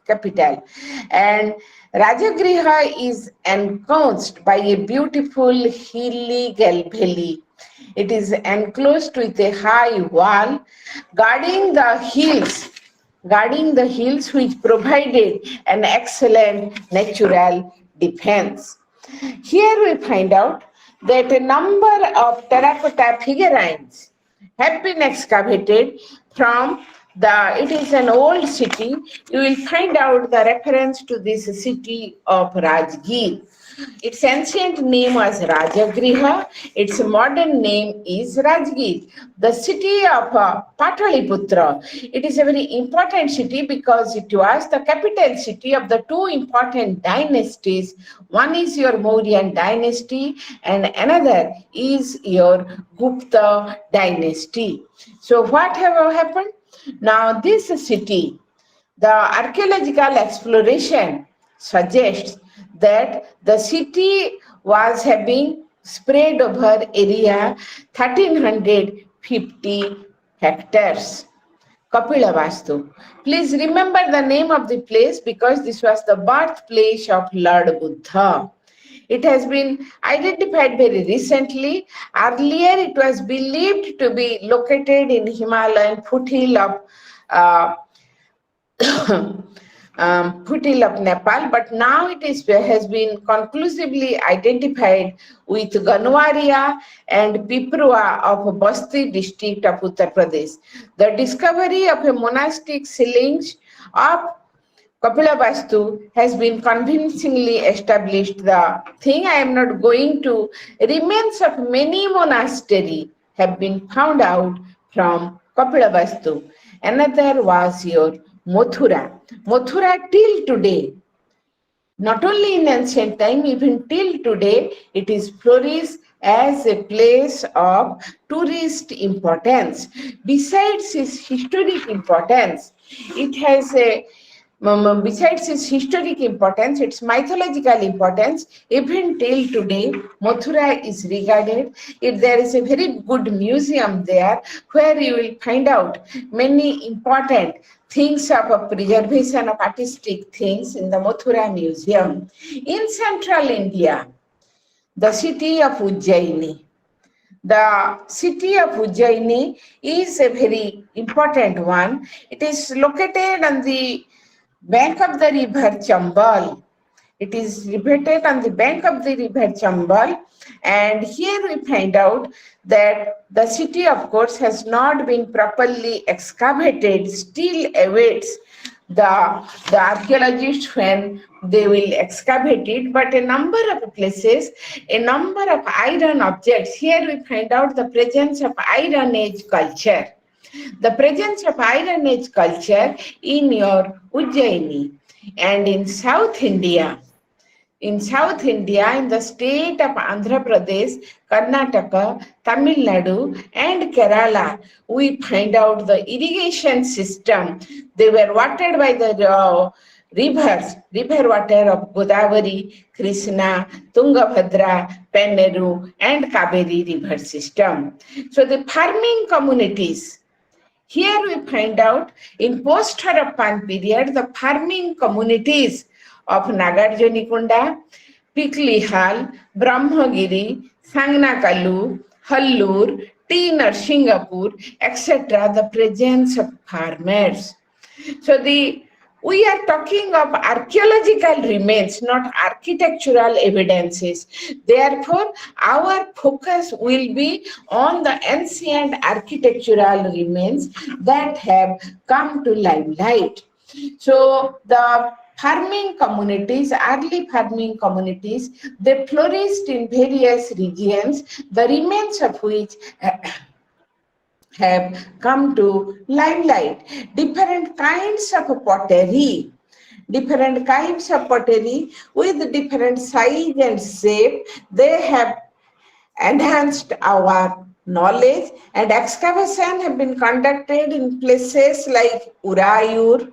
capital. And Rajagriha is enclosed by a beautiful hilly valley. It is enclosed with a high wall guarding the hills which provided an excellent natural defense. Here we find out that a number of terracotta figurines have been excavated from it is an old city. You will find out the reference to this city of Rajgir. Its ancient name was Rajagriha. Its modern name is Rajgir. The city of Pataliputra. It is a very important city because it was the capital city of the two important dynasties. One is your Mauryan dynasty and another is your Gupta dynasty. So what have happened? Now this city, the archaeological exploration suggests that the city was having spread over area 1350 hectares. Kapilavastu. Please remember the name of the place because this was the birthplace of Lord Buddha. It has been identified very recently. Earlier, it was believed to be located in Himalayan foothill of Nepal, but now it has been conclusively identified with Ganwaria and Piprua of Basti district of Uttar Pradesh. The discovery of a monastic shillings of Kapilavastu has been convincingly established. The thing I am not going to, remains of many monasteries have been found out from Kapilavastu. Another was your Mathura. Mathura till today, not only in ancient time, even till today, it is flourished as a place of tourist importance. Besides its historic importance, it has a besides its historic importance, its mythological importance, even till today, Mathura is regarded. There is a very good museum there where you will find out many important things of preservation of artistic things in the Mathura Museum. In central India, the city of Ujjaini. The city of Ujjaini is a very important one. It is located on the bank of the river Chambal. It is located on the bank of the river Chambal, and here we find out that the city, of course, has not been properly excavated, still awaits the archaeologists when they will excavate it, but a number of places, a number of iron objects, here we find out the presence of Iron Age culture. The presence of Iron Age culture in your Ujjaini. And in South India, in the state of Andhra Pradesh, Karnataka, Tamil Nadu, and Kerala, we find out the irrigation system. They were watered by the river water of Godavari, Krishna, Tungabhadra, Penneru, and Kaveri river system. So the farming communities Here we find out in post-Harappan period, the farming communities of Nagarjunikunda, Piklihal, Brahmagiri, Sangnakalu, Hallur, T. Narsingapur, etc., the presence of farmers. So we are talking of archaeological remains, not architectural evidences. Therefore, our focus will be on the ancient architectural remains that have come to limelight. So the farming communities, early farming communities, they flourished in various regions, the remains of which have come to limelight. Different kinds of pottery with different size and shape, they have enhanced our knowledge, and excavation have been conducted in places like Urayur,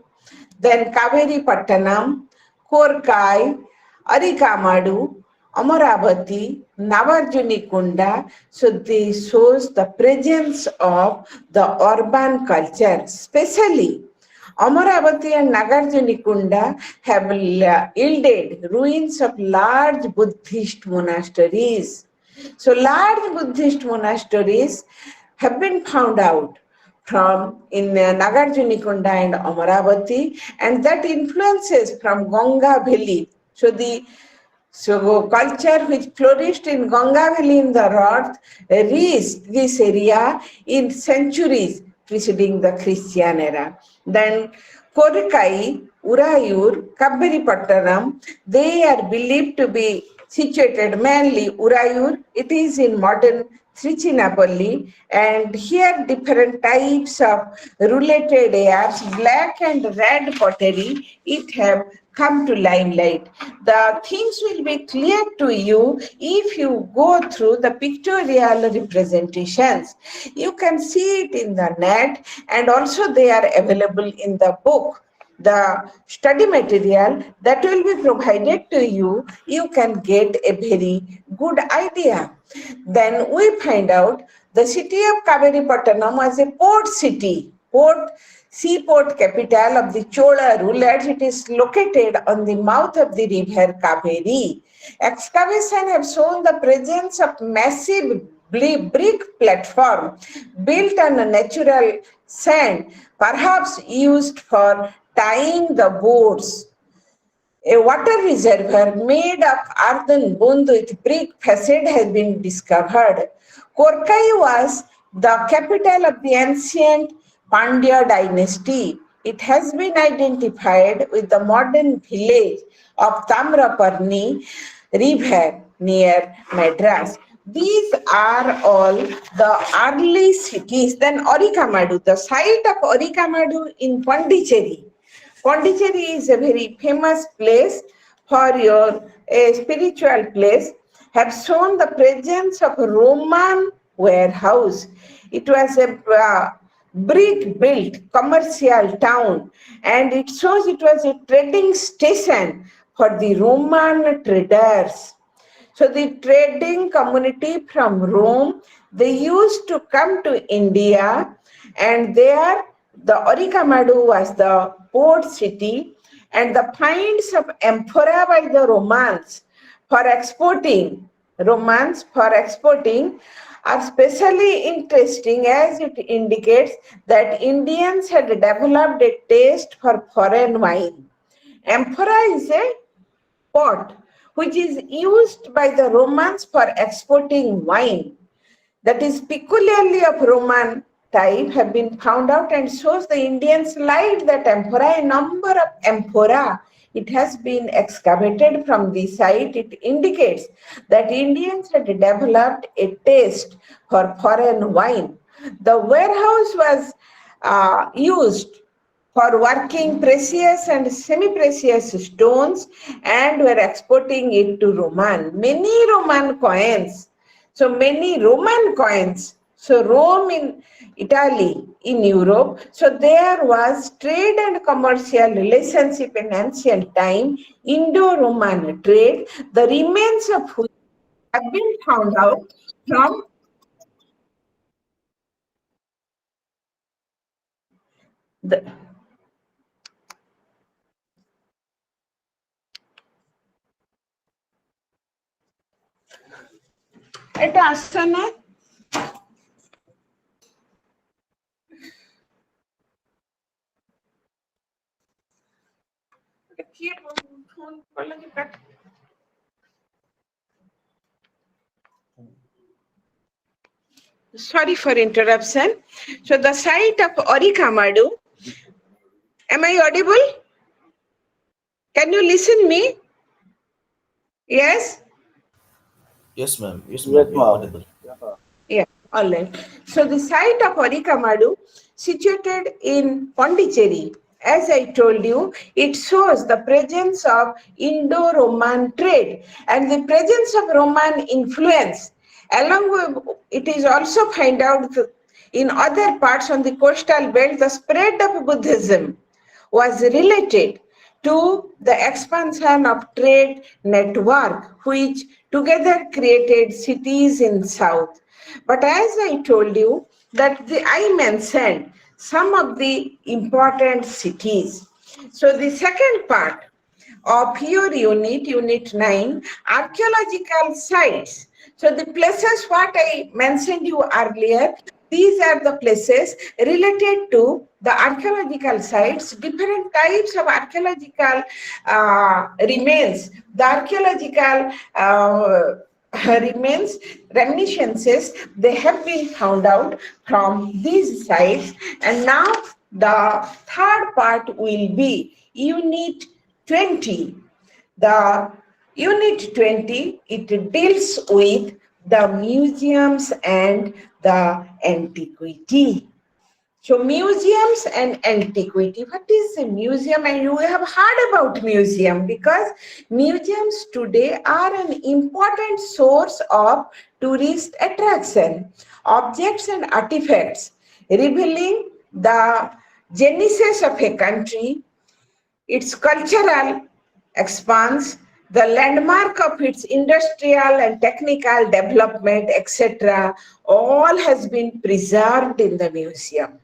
then Kaveri Pattanam, Korkai, Arikamadu, Amaravati, Nagarjunikunda. So this shows the presence of the urban culture, especially Amaravati and Nagarjunikunda have yielded ruins of large Buddhist monasteries. So large Buddhist monasteries have been found out from in Nagarjunikunda and Amaravati, and that influences from Ganga Valley. So culture which flourished in Ganga Valley in the north reached this area in centuries preceding the Christian era. Then Korukai, Urayur, Kabberipattanam, they are believed to be situated mainly Urayur. It is in modern Trichinapalli, and here different types of related airs, black and red pottery, it have come to limelight. The things will be clear to you if you go through the pictorial representations. You can see it in the net, and also they are available in the book. The study material that will be provided to you, you can get a very good idea. Then we find out the city of Kaveripattanam was a port city, seaport capital of the Chola rulers. It is located on the mouth of the river Kaveri. Excavation have shown the presence of massive brick platform built on a natural sand, perhaps used for tying the boats. A water reservoir made of earthen bund with brick facade has been discovered. Korkai was the capital of the ancient Pandya dynasty. It has been identified with the modern village of Tamraparni river near Madras. These are all the early cities. Then Orikamadu, the site of Orikamadu in Pondicherry. Pondicherry is a very famous place for your spiritual place, have shown the presence of a Roman warehouse. It was a brick built commercial town, and it shows it was a trading station for the Roman traders. So the trading community from Rome, they used to come to India, and there the Orikamadu was the port city, and the finds of amphora by the Romans for exporting are especially interesting as it indicates that Indians had developed a taste for foreign wine. Amphora is a pot which is used by the Romans for exporting wine, that is peculiarly of Roman type, have been found out, and shows the Indians liked that amphora. A number of amphora, it has been excavated from the site. It indicates that Indians had developed a taste for foreign wine. The warehouse was used for working precious and semi-precious stones and were exporting it to Roman. Many Roman coins. So Rome in Italy, in Europe. So there was trade and commercial relationship in ancient time, Indo-Roman trade, the remains of which have been found out from The, এটা আসছে না? Sorry for interruption. So the site of Orikamadu, am I audible? Can you listen me? Yes? Yes, ma'am. Yes, ma'am. You're audible. Yeah, all right. So the site of Orikamadu, situated in Pondicherry, as I told you, it shows the presence of Indo-Roman trade and the presence of Roman influence. Along with it is also find out in other parts on the coastal belt, the spread of Buddhism was related to the expansion of trade network, which together created cities in South. But as I told you, I mentioned some of the important cities. So the second part of your unit 9, archaeological sites. So the places what I mentioned you earlier, these are the places related to the archaeological sites, different types of archaeological remains. The archaeological remains, reminiscences, they have been found out from these sites. And now the third part will be Unit 20. The Unit 20, it deals with the museums and the antiquity. So museums and antiquity. What is a museum? And you have heard about museum because museums today are an important source of tourist attraction. Objects and artifacts revealing the genesis of a country, its cultural expanse, the landmark of its industrial and technical development, etc., all has been preserved in the museum.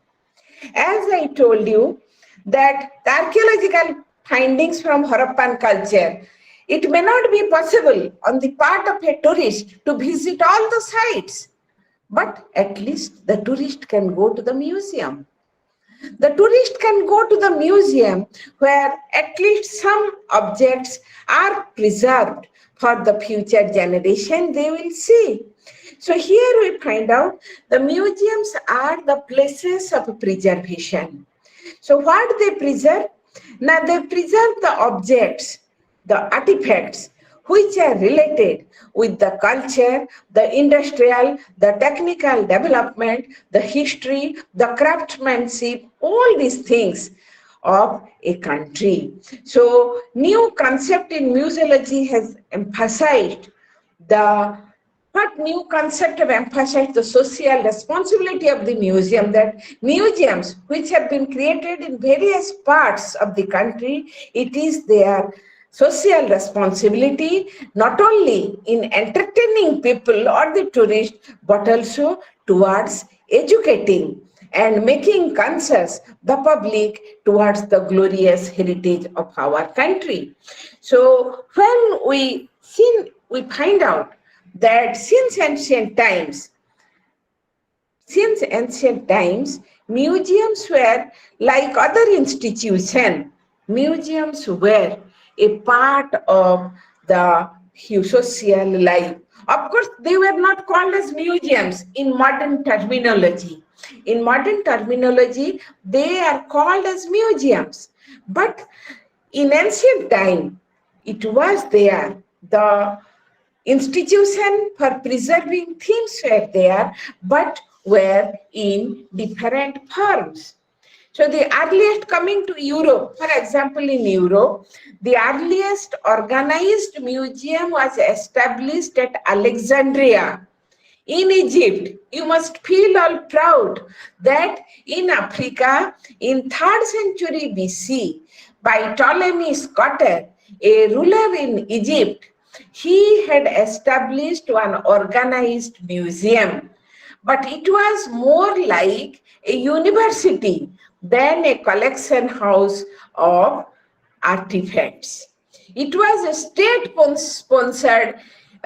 As I told you, that the archaeological findings from Harappan culture, it may not be possible on the part of a tourist to visit all the sites, but at least the tourist can go to the museum. The tourist can go to the museum where at least some objects are preserved for the future generation they will see. So here we find out the museums are the places of preservation. So what they preserve? Now they preserve the objects, the artifacts which are related with the culture, the industrial, the technical development, the history, the craftsmanship, all these things of a country. So new concept in museology has emphasized the what new concept have emphasized the social responsibility of the museum, that museums which have been created in various parts of the country, it is their social responsibility not only in entertaining people or the tourists, but also towards educating and making conscious the public towards the glorious heritage of our country. So when we find out that since ancient times, museums were like other institutions. Museums were a part of the social life. Of course, they were not called as museums in modern terminology. In modern terminology, they are called as museums. But in ancient time, it was there. The institution for preserving things were there, but were in different forms. So the earliest coming to Europe, for example, in Europe, the earliest organized museum was established at Alexandria in Egypt. You must feel all proud that in Africa, in 3rd century BC, by Ptolemy Scotter, a ruler in Egypt, he had established one organized museum. But it was more like a university then a collection house of artifacts. It was a state-sponsored,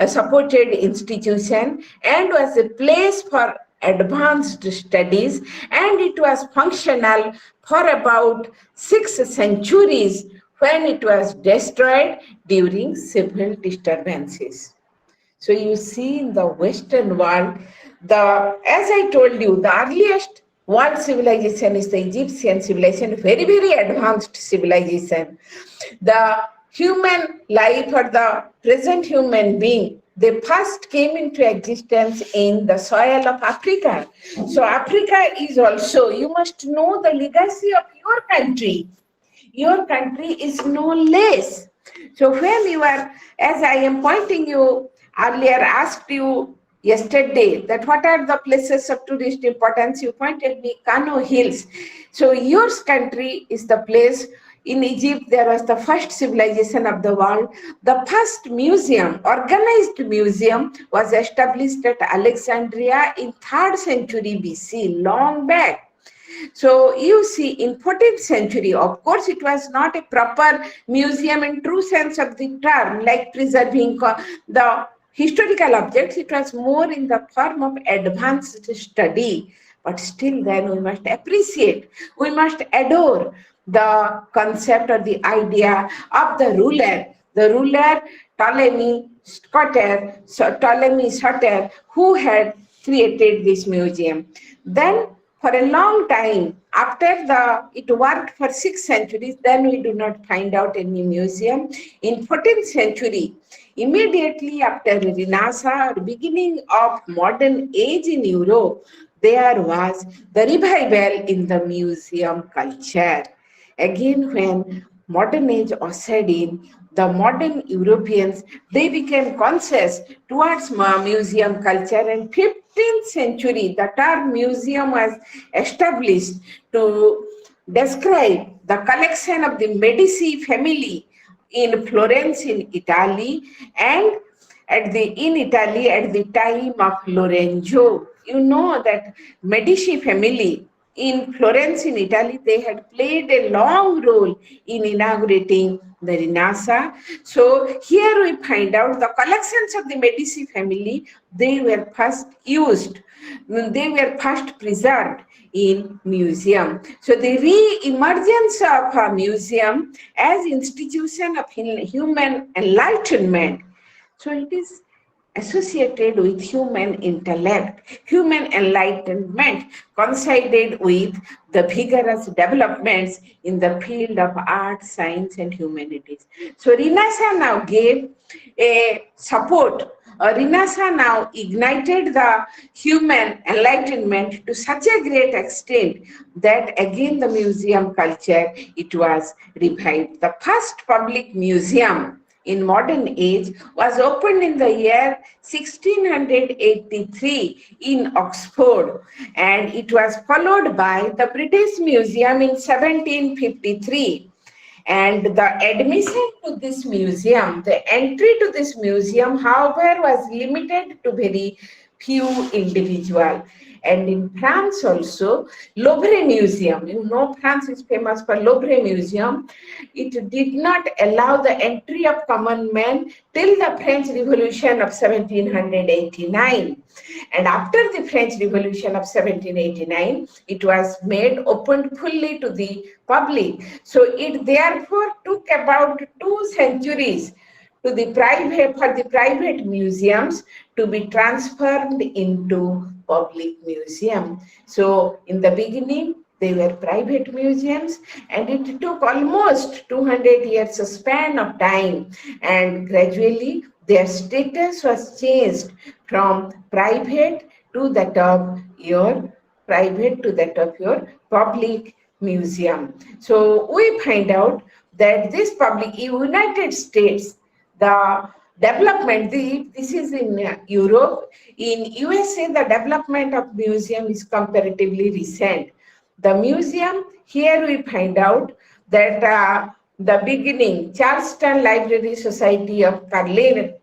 supported institution and was a place for advanced studies, and it was functional for about 6 centuries when it was destroyed during civil disturbances. So you see in the Western world, as I told you, the earliest world civilization is the Egyptian civilization, very, very advanced civilization. The human life or the present human being, they first came into existence in the soil of Africa. So Africa is also, you must know the legacy of your country. Your country is no less. So when you are, as I am pointing you earlier, asked you yesterday that what are the places of tourist importance, you pointed me Kano Hills. So your country is the place. In Egypt, there was the first civilization of the world. The first museum, organized museum, was established at Alexandria in 3rd century BC, long back. So you see, in 14th century, of course, it was not a proper museum in true sense of the term, like preserving the historical objects. It was more in the form of advanced study. But still then we must appreciate, we must adore the concept or the idea of the ruler Ptolemy Soter, who had created this museum. Then for a long time, after it worked for 6 centuries, then we do not find out any museum. In 14th century, immediately after Renaissance or beginning of modern age in Europe, there was the revival in the museum culture. Again, when modern age ushered in, the modern Europeans, they became conscious towards museum culture, and 15th century, the term museum was established to describe the collection of the Medici family in Florence in Italy, and in Italy at the time of Lorenzo. You know that Medici family in Florence in Italy, they had played a long role in inaugurating the Renaissance. So here we find out the collections of the Medici family, they were first used, they were first preserved in museum. So the re-emergence of a museum as institution of human enlightenment, so it is associated with human intellect, human enlightenment, coincided with the vigorous developments in the field of art, science, and humanities. So Renaissance now gave a support. Renaissance now ignited the human enlightenment to such a great extent that again the museum culture, it was revived. The first public museum in modern age was opened in the year 1683 in Oxford, and it was followed by the British Museum in 1753. And the admission to this museum, the entry to this museum, however, was limited to very few individuals. And in France also, Louvre Museum, you know, France is famous for Louvre Museum. It did not allow the entry of common men till the French Revolution of 1789. And after the French Revolution of 1789, it was made open fully to the public. So it therefore took about 2 centuries to for the private museums to be transformed into public museum. So in the beginning, they were private museums, and it took almost 200 years span of time, and gradually their status was changed from private to that of your public museum. So we find out that this public United States, the development, this is in Europe. In USA, the development of museum is comparatively recent. The museum, here we find out that the beginning, Charleston Library Society of Carolina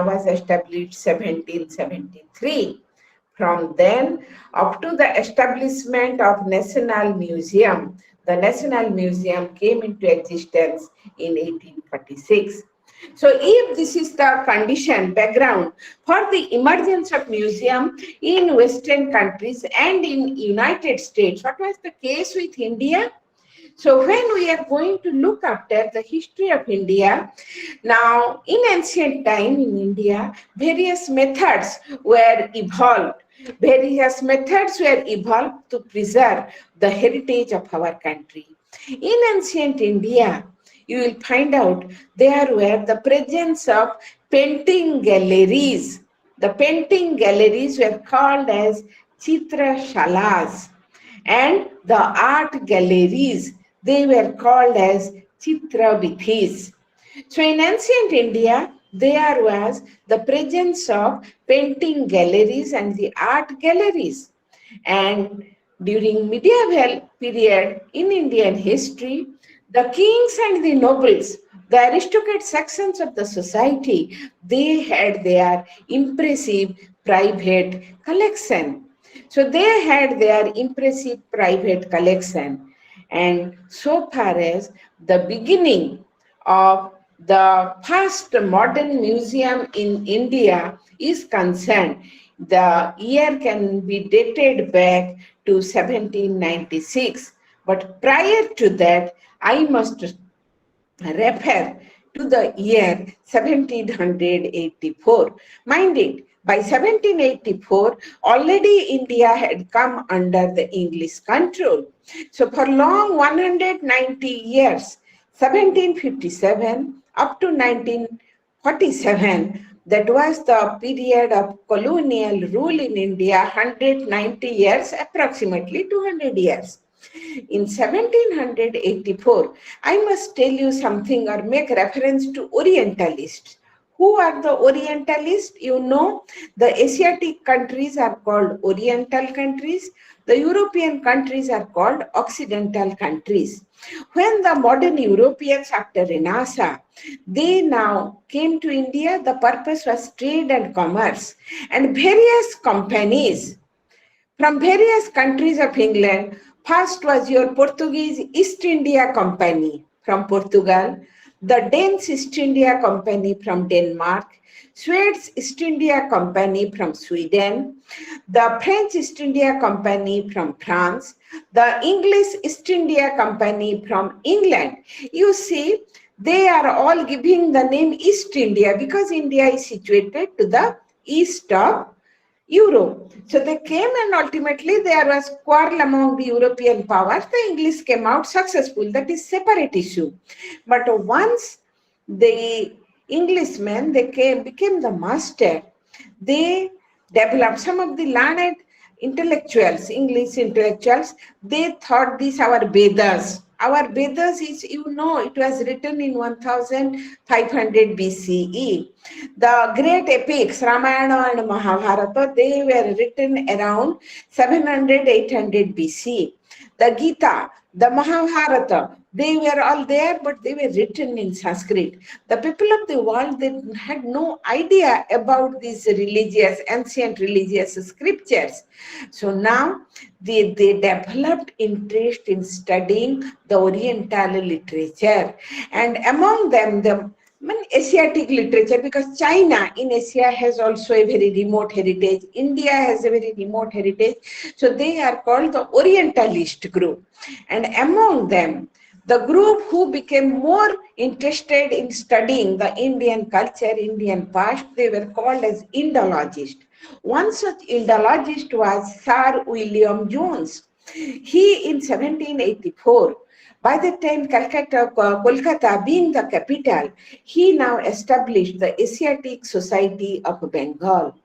was established 1773. From then up to the establishment of National Museum, the National Museum came into existence in 1846. So if this is the condition, background for the emergence of museum in Western countries and in United States, what was the case with India? So when we are going to look after the history of India, now in ancient time in India, various methods were evolved. Various methods were evolved to preserve the heritage of our country. In ancient India, you will find out there were the presence of painting galleries. The painting galleries were called as chitrashalas, and the art galleries, they were called as chitravithis. So in ancient India, there was the presence of painting galleries and the art galleries. And during medieval period in Indian history, the kings and the nobles, the aristocratic sections of the society, they had their impressive private collection. So they had their impressive private collection. And so far as the beginning of the first modern museum in India is concerned, the year can be dated back to 1796. But prior to that, I must refer to the year 1784. Mind it, by 1784, already India had come under the English control. So for long 190 years, 1757 up to 1947, that was the period of colonial rule in India, 190 years, approximately 200 years. In 1784, I must tell you something or make reference to Orientalists. Who are the Orientalists? You know, the Asiatic countries are called Oriental countries. The European countries are called Occidental countries. When the modern Europeans after Renaissance, they now came to India, the purpose was trade and commerce. And various companies from various countries of England. First was your Portuguese East India Company from Portugal, the Danish East India Company from Denmark, Swedes East India Company from Sweden, the French East India Company from France, the English East India Company from England. You see, they are all giving the name East India because India is situated to the east of Europe. So they came and ultimately there was quarrel among the European powers. The English came out successful. That is separate issue. But once the Englishmen, became the master, they developed some of the learned intellectuals, English intellectuals, they thought these our Vedas. Our Vedas is, you know, it was written in 1500 BCE. The great epics, Ramayana and Mahabharata, they were written around 700, 800 BC. The Gita, the Mahabharata, they were all there, but they were written in Sanskrit. The people of the world, they had no idea about these religious, ancient religious scriptures. So now they developed interest in studying the Oriental literature. And among them, the Asiatic literature, because China in Asia has also a very remote heritage. India has a very remote heritage. So they are called the Orientalist group. And among them, the group who became more interested in studying the Indian culture, Indian past, they were called as Indologists. One such Indologist was Sir William Jones. He in 1784, by the time Kolkata being the capital, he now established the Asiatic Society of Bengal.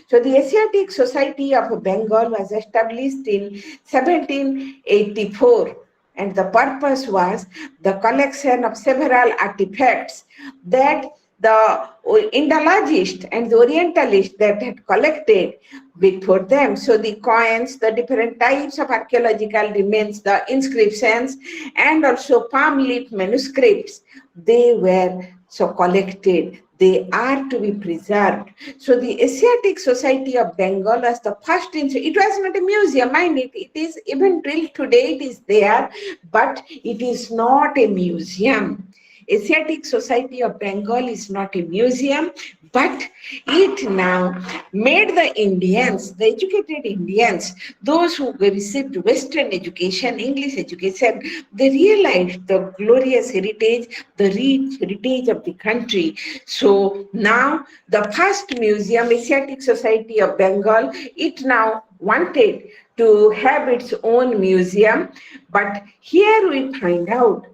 So the Asiatic Society of Bengal was established in 1784, and the purpose was the collection of several artifacts that the Indologist and the Orientalist that had collected before them. So the coins, the different types of archaeological remains, the inscriptions, and also palm leaf manuscripts, they were so collected. They are to be preserved. So the Asiatic Society of Bengal was the first. It was not a museum, mind it. It is even till today. It is there, but it is not a museum. Asiatic Society of Bengal is not a museum, but it now made the Indians, the educated Indians, those who received Western education, English education, they realized the glorious heritage, the rich heritage of the country. So now the first museum, Asiatic Society of Bengal, it now wanted to have its own museum, but here we find out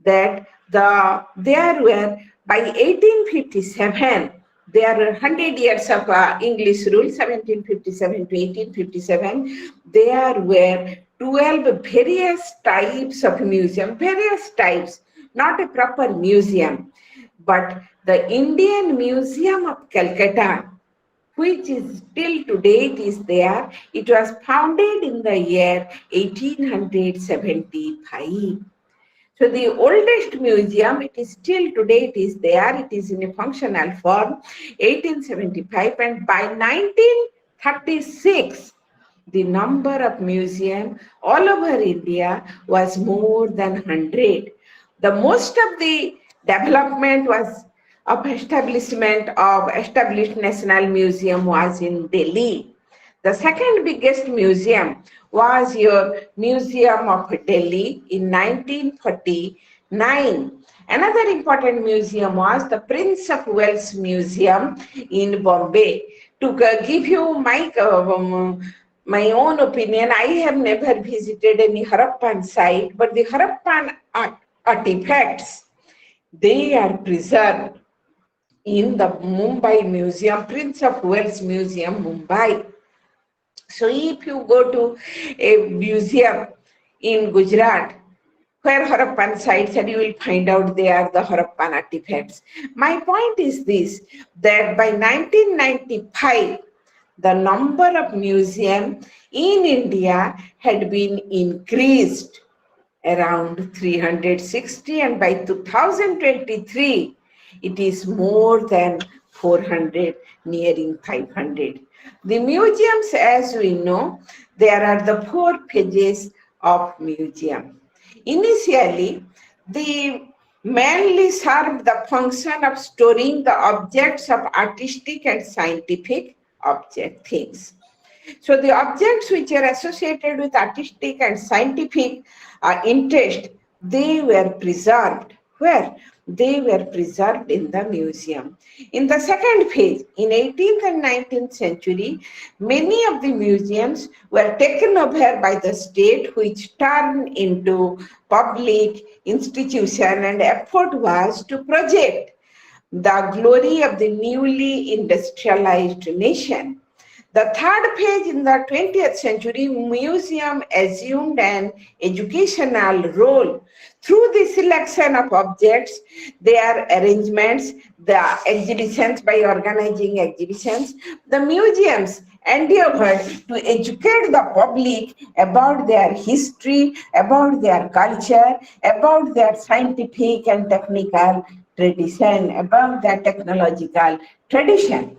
that there were by 1857 there are 100 years of English rule, 1757 to 1857. There were 12 various types of museum, various types, not a proper museum, but the Indian Museum of Calcutta, which is still to date is there. It was founded in the year 1875. So the oldest museum, it is still today, it is there, it is in a functional form, 1875, and by 1936, the number of museums all over India was more than 100. The most of the development was of establishment of established National Museum was in Delhi. The second biggest museum was your Museum of Delhi in 1949. Another important museum was the Prince of Wales Museum in Bombay. To give you my own opinion, I have never visited any Harappan site, but the Harappan artifacts, they are preserved in the Mumbai Museum, Prince of Wales Museum, Mumbai. So if you go to a museum in Gujarat, where Harappan sites, and you will find out they are the Harappan artifacts. My point is this, that by 1995, the number of museums in India had been increased around 360, and by 2023, it is more than 400, nearing 500. The museums, as we know, there are the 4 phases of museum. Initially, they mainly served the function of storing the objects of artistic and scientific object things. So the objects which are associated with artistic and scientific interest, they were preserved. Where? They were preserved in the museum. In the second phase, in 18th and 19th century, many of the museums were taken over by the state, which turned into public institution, and effort was to project the glory of the newly industrialized nation. The third phase in the 20th century, museum assumed an educational role through the selection of objects, their arrangements, the exhibitions, by organizing exhibitions. The museums endeavored to educate the public about their history, about their culture, about their scientific and technical tradition, about their technological tradition.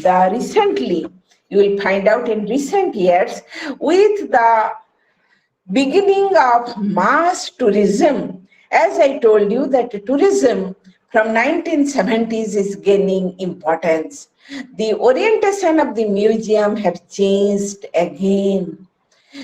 Recently, you will find out in recent years, with the beginning of mass tourism, as I told you that tourism from 1970s is gaining importance. The orientation of the museum have changed again.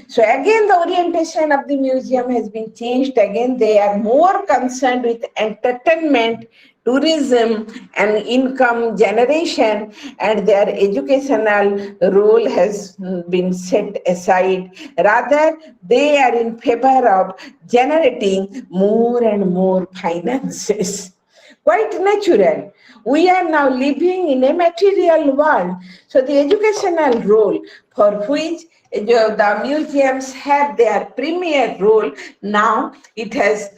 So again, the orientation of the museum has been changed. Again, they are more concerned with entertainment, tourism, and income generation, and their educational role has been set aside. Rather, they are in favor of generating more and more finances. Quite natural. We are now living in a material world. So the educational role for which the museums have their premier role, now it has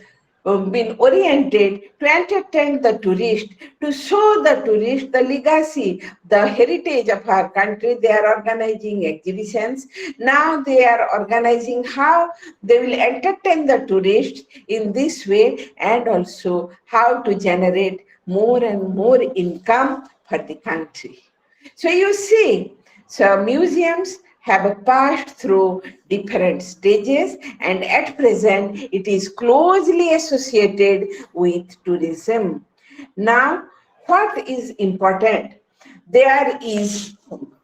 been oriented to entertain the tourist, to show the tourist the legacy, the heritage of our country. They are organizing exhibitions. Now they are organizing how they will entertain the tourist in this way, and also how to generate more and more income for the country. So you see, so museums have passed through different stages, and at present it is closely associated with tourism. Now, what is important? There is,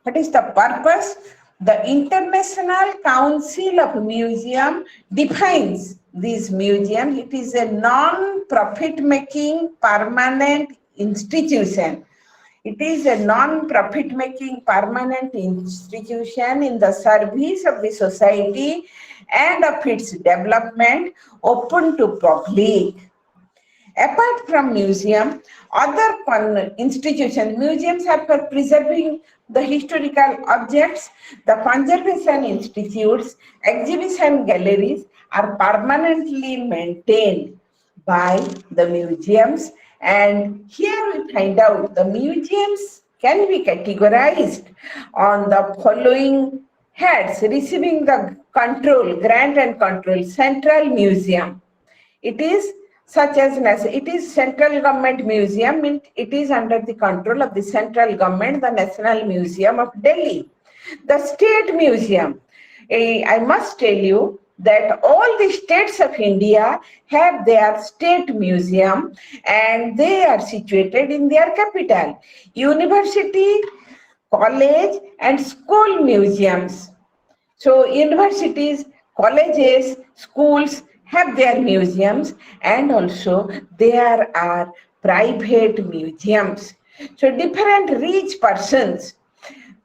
what is the purpose? The International Council of Museum defines this museum. It is a non-profit making permanent institution. It is a non-profit making permanent institution in the service of the society and of its development, open to public. Apart from museum, other institutions, museums are for preserving the historical objects, the conservation institutes, exhibition galleries are permanently maintained by the museums. And here we find out the museums can be categorized on the following heads: receiving the control, grant and control, Central Museum. It is such as it is central government museum, it is under the control of the central government, the National Museum of Delhi. The State Museum, I must tell you that all the states of India have their state museum and they are situated in their capital. University, college and school museums. So universities, colleges, schools have their museums, and also there are private museums. So different rich persons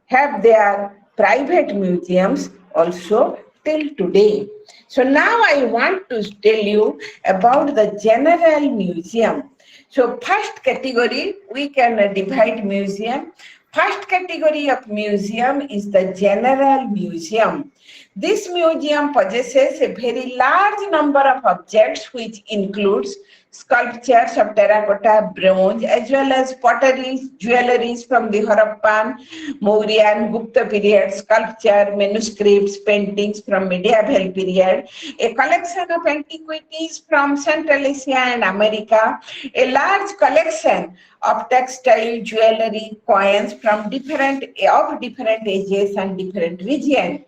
have their private museums also till today. So now I want to tell you about the general museum. So first category, we can divide museum. First category of museum is the general museum. This museum possesses a very large number of objects, which includes sculptures of terracotta, bronze, as well as potteries, jewelries from the Harappan, Maurya and Gupta period, sculpture, manuscripts, paintings from medieval period, a collection of antiquities from Central Asia and America, a large collection of textile, jewelry, coins from different ages and different regions.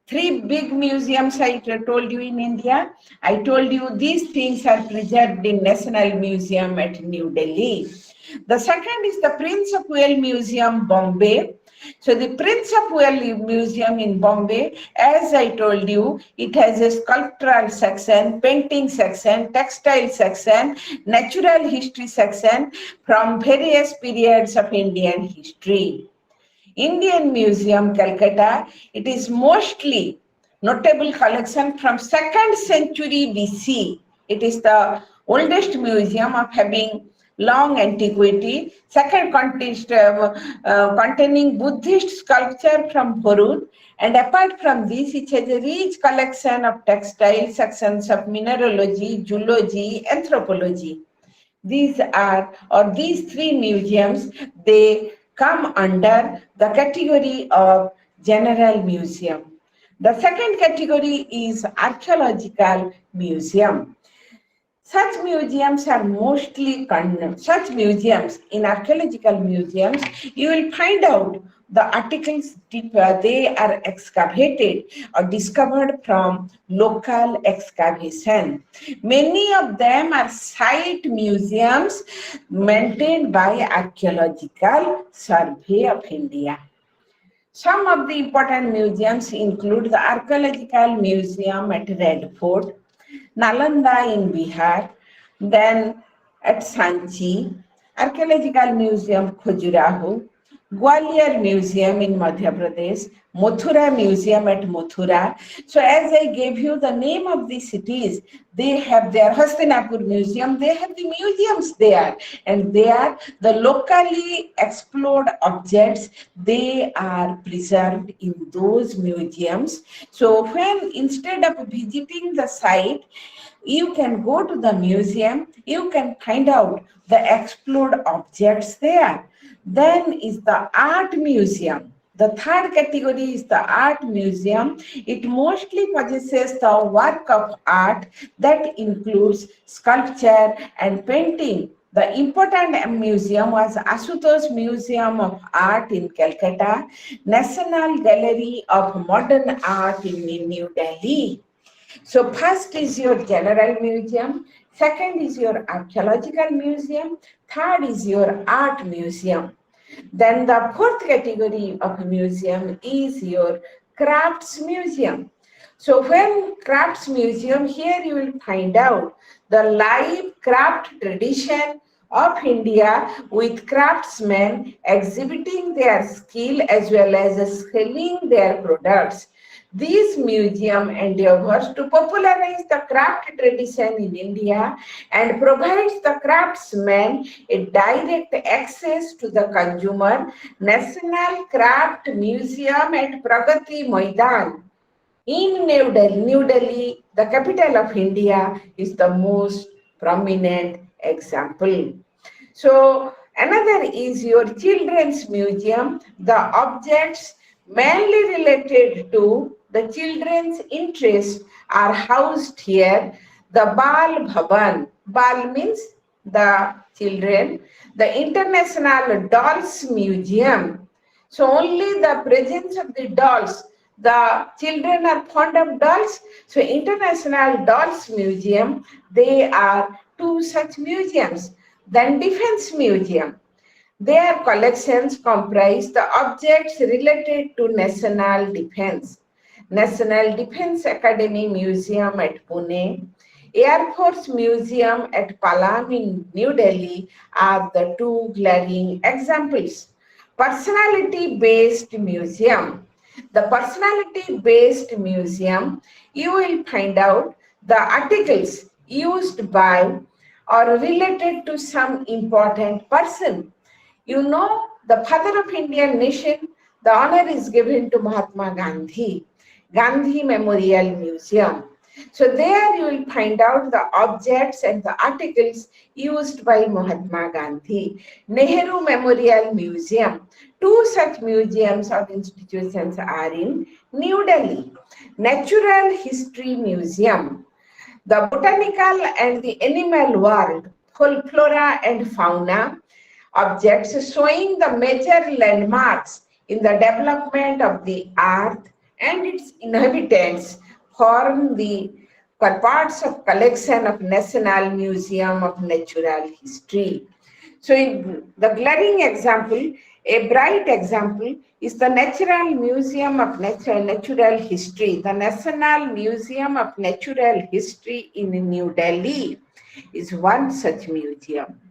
Three big museums I told you in India. I told you these things are preserved in National Museum at New Delhi. The second is the Prince of Wales Museum, Bombay. So the Prince of Wales Museum in Bombay, as I told you, it has a sculptural section, painting section, textile section, natural history section from various periods of Indian history. Indian Museum, Calcutta, it is mostly notable collection from 2nd century BC. It is the oldest museum of having long antiquity. Second, containing Buddhist sculpture from Bharuch. And apart from this, it has a rich collection of textile sections of mineralogy, zoology, anthropology. These three museums, they come under the category of general museum. The second category is archaeological museum. Such museums are mostly, in archaeological museums, you will find out the articles they are excavated or discovered from local excavation. Many of them are site museums maintained by Archaeological Survey of India. Some of the important museums include the Archaeological Museum at Red Fort, Nalanda in Bihar, then at Sanchi, Archaeological Museum Khajuraho, Gwalior Museum in Madhya Pradesh, Mathura Museum at Mathura. So as I gave you the name of the cities, they have their Hastinapur Museum, they have the museums there, and they are the locally explored objects, they are preserved in those museums. So when instead of visiting the site, you can go to the museum, you can find out the explored objects there. Then is the art museum. The third category is the art museum. It mostly possesses the work of art that includes sculpture and painting The important museum was Asutosh Museum of Art in Calcutta, National Gallery of Modern Art in New Delhi. So first is your general museum, second is your archaeological museum, third is your art museum. Then the fourth category of museum is your crafts museum. So when crafts museum, here you will find out the live craft tradition of India with craftsmen exhibiting their skill as well as selling their products. This museum endeavors to popularize the craft tradition in India and provides the craftsmen a direct access to the consumer. National Craft Museum at Pragati Maidan in New Delhi, the capital of India, is the most prominent example. So another is your children's museum. The objects mainly related to the children's interest are housed here. The Bal Bhavan, Bal means the children, the International Dolls Museum. So only the presence of the dolls, the children are fond of dolls. So International Dolls Museum, they are two such museums. Then Defense Museum. Their collections comprise the objects related to national defense. National Defense Academy Museum at Pune, Air Force Museum at Palam in New Delhi are the two glaring examples. Personality based museum. The personality based museum, you will find out the articles used by or related to some important person. You know, the father of Indian nation, the honor is given to Mahatma Gandhi, Gandhi Memorial Museum. So there you will find out the objects and the articles used by Mahatma Gandhi. Nehru Memorial Museum. Two such museums or institutions are in New Delhi. Natural History Museum. The botanical and the animal world, flora and fauna, objects showing the major landmarks in the development of the earth and its inhabitants form the parts of collection of National Museum of Natural History. So in the glaring example, a bright example is the Natural Museum of Natural History. The National Museum of Natural History in New Delhi is one such museum.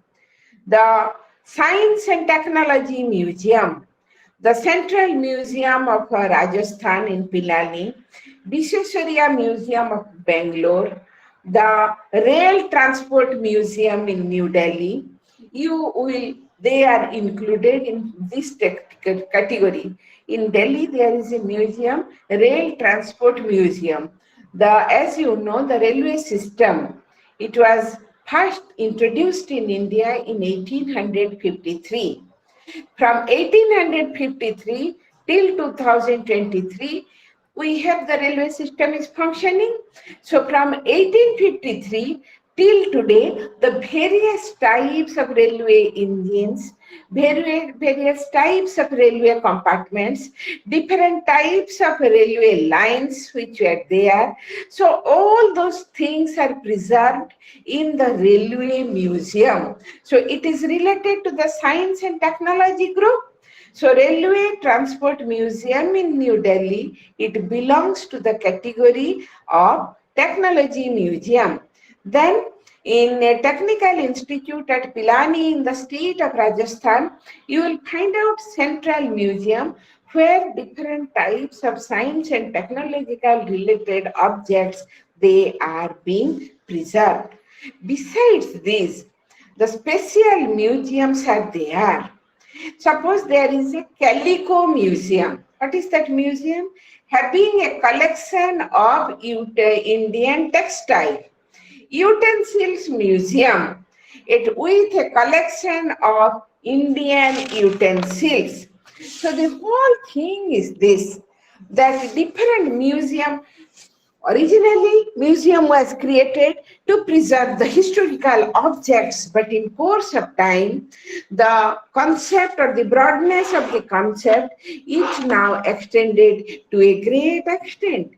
The Science and Technology Museum, the Central Museum of Rajasthan in Pilani, Visvesvaraya Museum of Bangalore, the Rail Transport Museum in New Delhi, they are included in this category. In Delhi, there is a museum, Rail Transport Museum. As you know, the railway system, it was first introduced in India in 1853. From 1853 till 2023, we have the railway system is functioning. So from 1853 till today, the various types of railway engines, various types of railway compartments, different types of railway lines which were there. So all those things are preserved in the Railway Museum. So it is related to the Science and Technology group. So Railway Transport Museum in New Delhi, it belongs to the category of Technology Museum. Then in a technical institute at Pilani in the state of Rajasthan, you will find out Central Museum where different types of science and technological related objects, they are being preserved. Besides this, the special museums are there. Suppose there is a Calico Museum. What is that museum? Having a collection of Indian textile. Utensils Museum, it with a collection of Indian utensils. So the whole thing is this, that different museum Originally, museum was created to preserve the historical objects, but in course of time, the concept or the broadness of the concept is now extended to a great extent.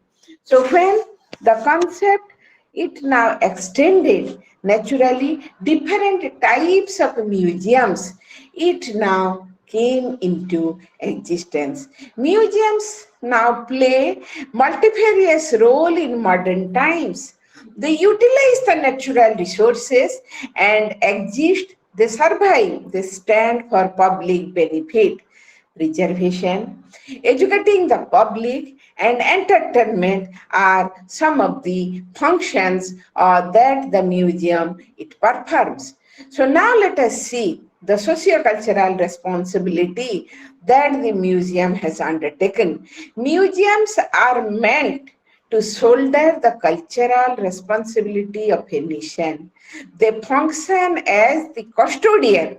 So when the concept it now extended, naturally different types of museums it now came into existence. Museums now play multifarious role in modern times. They utilize the natural resources and exist, they survive, they stand for public benefit, preservation, educating the public, and entertainment are some of the functions that the museum it performs. So now let us see the socio-cultural responsibility that the museum has undertaken. Museums are meant to shoulder the cultural responsibility of a nation. They function as the custodian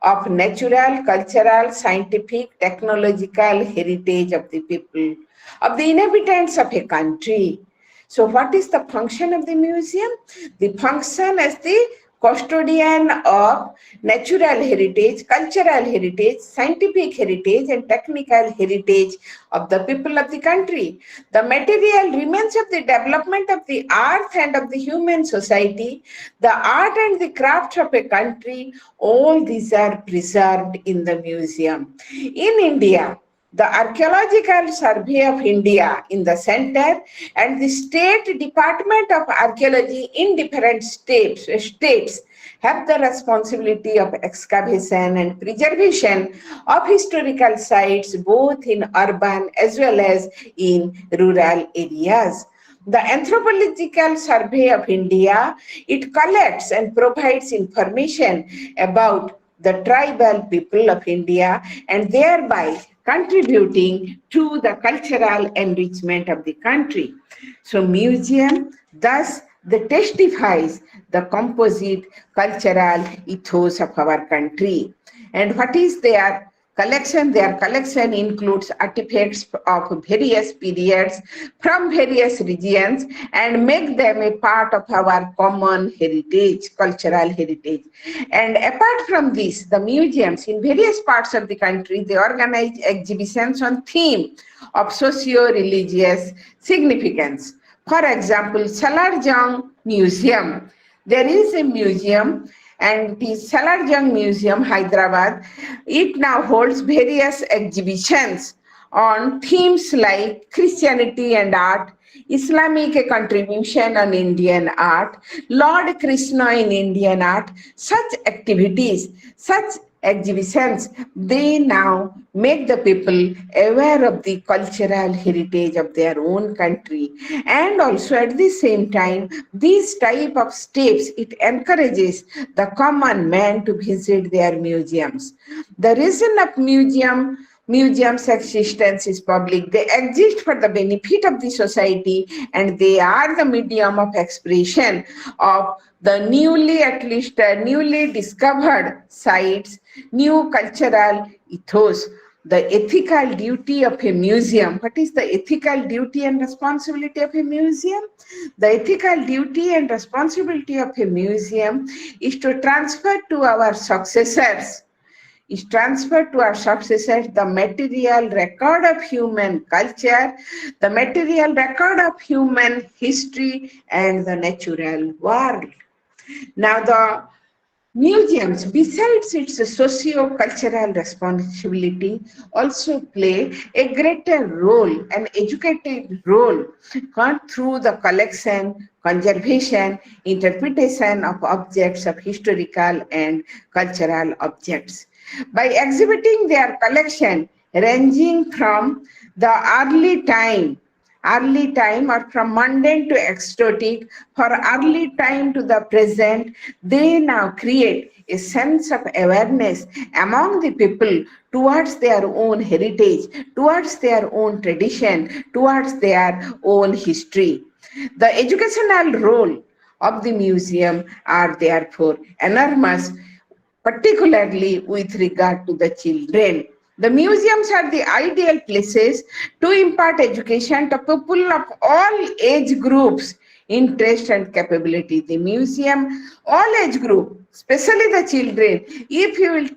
of natural, cultural, scientific, technological heritage of the people, of the inhabitants of a country. So, what is the function of the museum? The function as the custodian of natural heritage, cultural heritage, scientific heritage, and technical heritage of the people of the country. The material remains of the development of the earth and of the human society, the art and the crafts of a country, all these are preserved in the museum. In India, the Archaeological Survey of India in the center and the State Department of Archaeology in different states have the responsibility of excavation and preservation of historical sites both in urban as well as in rural areas. The Anthropological Survey of India, it collects and provides information about the tribal people of India and thereby contributing to the cultural enrichment of the country. So museum thus they testifies the composite cultural ethos of our country. And what is their collection? Their collection includes artifacts of various periods from various regions and make them a part of our common heritage, cultural heritage. And apart from this, the museums in various parts of the country, they organize exhibitions on theme of socio-religious significance. For example, Salarjung Museum. There is a museum and the Salarjung Museum, Hyderabad, it now holds various exhibitions on themes like Christianity and art, Islamic contribution on Indian art, Lord Krishna in Indian art. Such activities, such exhibitions, they now make the people aware of the cultural heritage of their own country. And also at the same time, these type of steps, it encourages the common man to visit their museums. The reason of museums existence is public. They exist for the benefit of the society and they are the medium of expression of the newly discovered sites, new cultural ethos. The ethical duty of a museum. What is the ethical duty and responsibility of a museum? The ethical duty and responsibility of a museum is to transfer to our successors the material record of human culture, the material record of human history, and the natural world. Now, the museums, besides its socio-cultural responsibility, also play a greater role, an educated role, through the collection, conservation, interpretation of objects of historical and cultural objects. By exhibiting their collection ranging from the early time or from mundane to exotic, for early time to the present, they now create a sense of awareness among the people towards their own heritage, towards their own tradition, towards their own history. The educational role of the museum are therefore enormous, particularly with regard to the children. The museums are the ideal places to impart education to people of all age groups, interest and capability. The museum, all age group, especially the children. If you will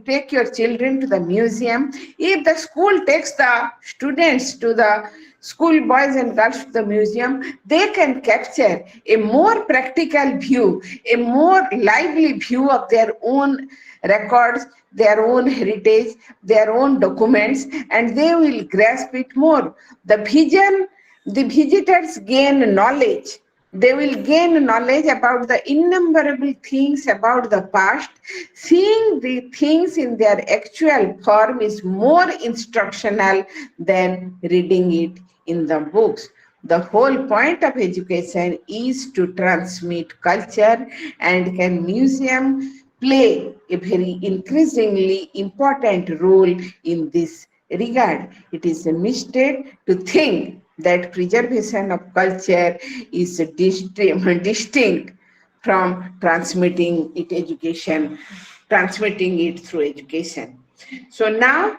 take your children to the museum, if the school takes the students to the school boys and girls to the museum, they can capture a more practical view, a more lively view of their own records, their own heritage, their own documents, and they will grasp it more. The visitors gain knowledge. They will gain knowledge about the innumerable things about the past. Seeing the things in their actual form is more instructional than reading it in the books. The whole point of education is to transmit culture, and can museum play a very increasingly important role in this regard. It is a mistake to think that preservation of culture is distinct from transmitting it through education. So now,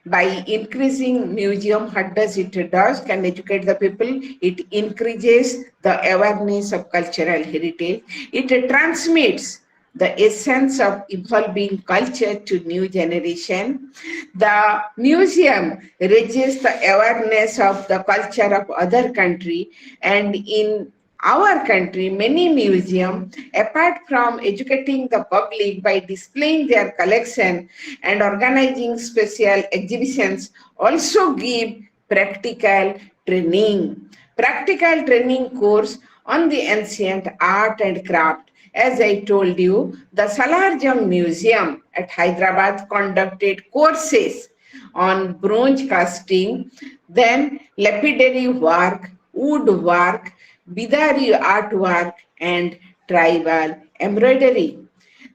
by increasing museum, what does it does? Can educate the people. It increases the awareness of cultural heritage. It transmits the essence of evolving culture to new generation. The museum raises the awareness of the culture of other country, and in our country, many museums, apart from educating the public by displaying their collection and organizing special exhibitions, also give practical training. Practical training course on the ancient art and craft. As I told you, the Salarjung Museum at Hyderabad conducted courses on bronze casting, then lapidary work, woodwork, Bidari artwork, and tribal embroidery.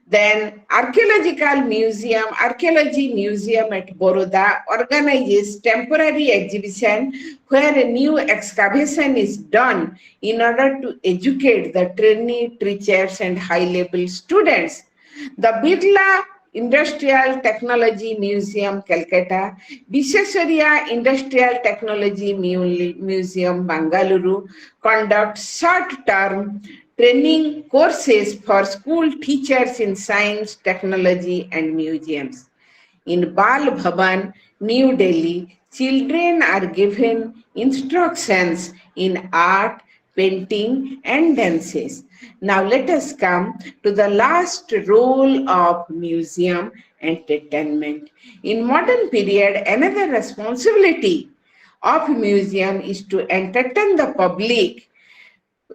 Then Archaeology Museum at Baroda organizes temporary exhibition where a new excavation is done in order to educate the trainee teachers and high-level students. The Birla Industrial Technology Museum, Calcutta, Visvesvaraya Industrial Technology Museum, Bangalore, conducts short-term training courses for school teachers in science, technology, and museums. In Bal Bhavan, New Delhi, children are given instructions in art, painting, and dances. Now let us come to the last role of museum, entertainment. In modern period, another responsibility of museum is to entertain the public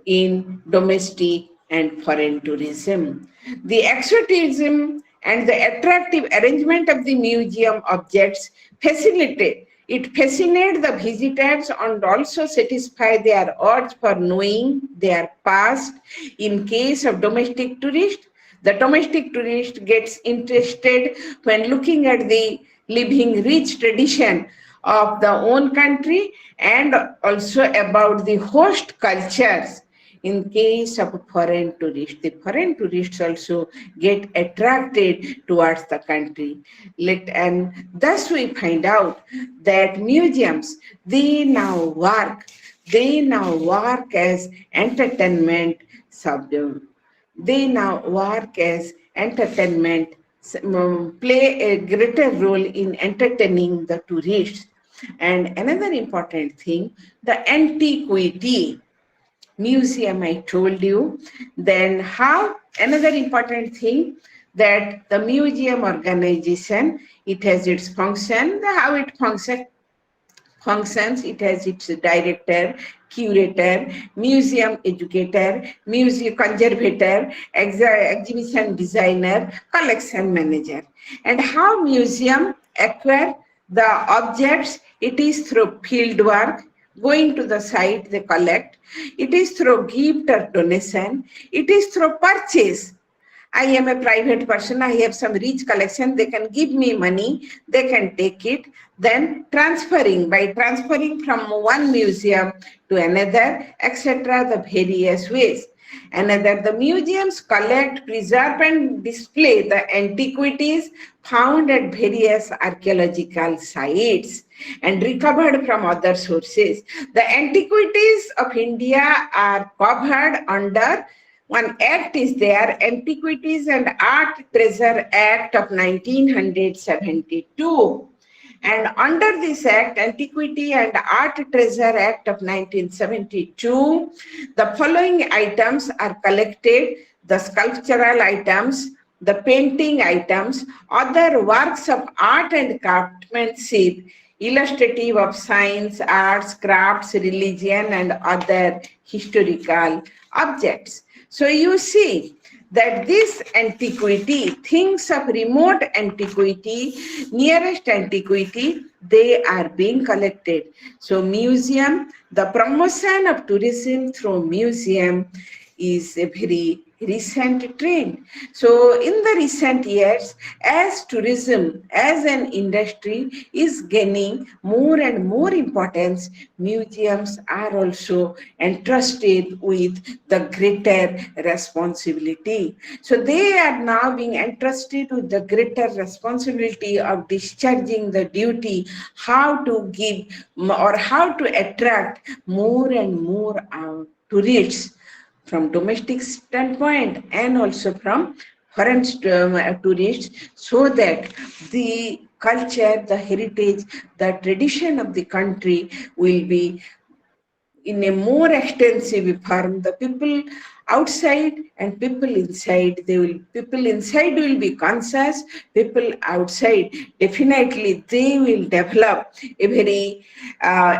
in domestic and foreign tourism. The exotism and the attractive arrangement of the museum objects facilitate it fascinates the visitors and also satisfy their urge for knowing their past. In case of domestic tourist, the domestic tourist gets interested when looking at the living rich tradition of the own country and also about the host cultures. In case of foreign tourists, the foreign tourists also get attracted towards the country. And thus we find out that museums, they now work as entertainment subject. They now work as entertainment, play a greater role in entertaining the tourists. And another important thing, the antiquity museum I told you. Then how another important thing, that the museum organization, it has its function, how it functions, it has its director, curator, museum educator, museum conservator, exhibition designer, collection manager. And how museum acquire the objects, it is through field work, going to the site, they collect. It is through gift or donation. It is through purchase. I am a private person, I have some rich collection, they can give me money, they can take it. Then by transferring from one museum to another, etc., the various ways. Another, the museums collect, preserve, and display the antiquities found at various archaeological sites and recovered from other sources. The antiquities of India are covered under one act is there, Antiquities and Art Treasure Act of 1972. And under this act, Antiquity and Art Treasure Act of 1972, the following items are collected: the sculptural items, the painting items, other works of art and craftsmanship, illustrative of science, arts, crafts, religion, and other historical objects. So you see that this antiquity, things of remote antiquity, nearest antiquity, they are being collected. So museum, the promotion of tourism through museum is a very recent trend. So in the recent years, as tourism as an industry is gaining more and more importance, museums are also entrusted with the greater responsibility. So they are now being entrusted with the greater responsibility of discharging the duty, how to give or how to attract more and more tourists from domestic standpoint and also from foreign tourists, so that the culture, the heritage, the tradition of the country will be in a more extensive form. The people outside and people inside, people inside will be conscious, people outside definitely they will develop a very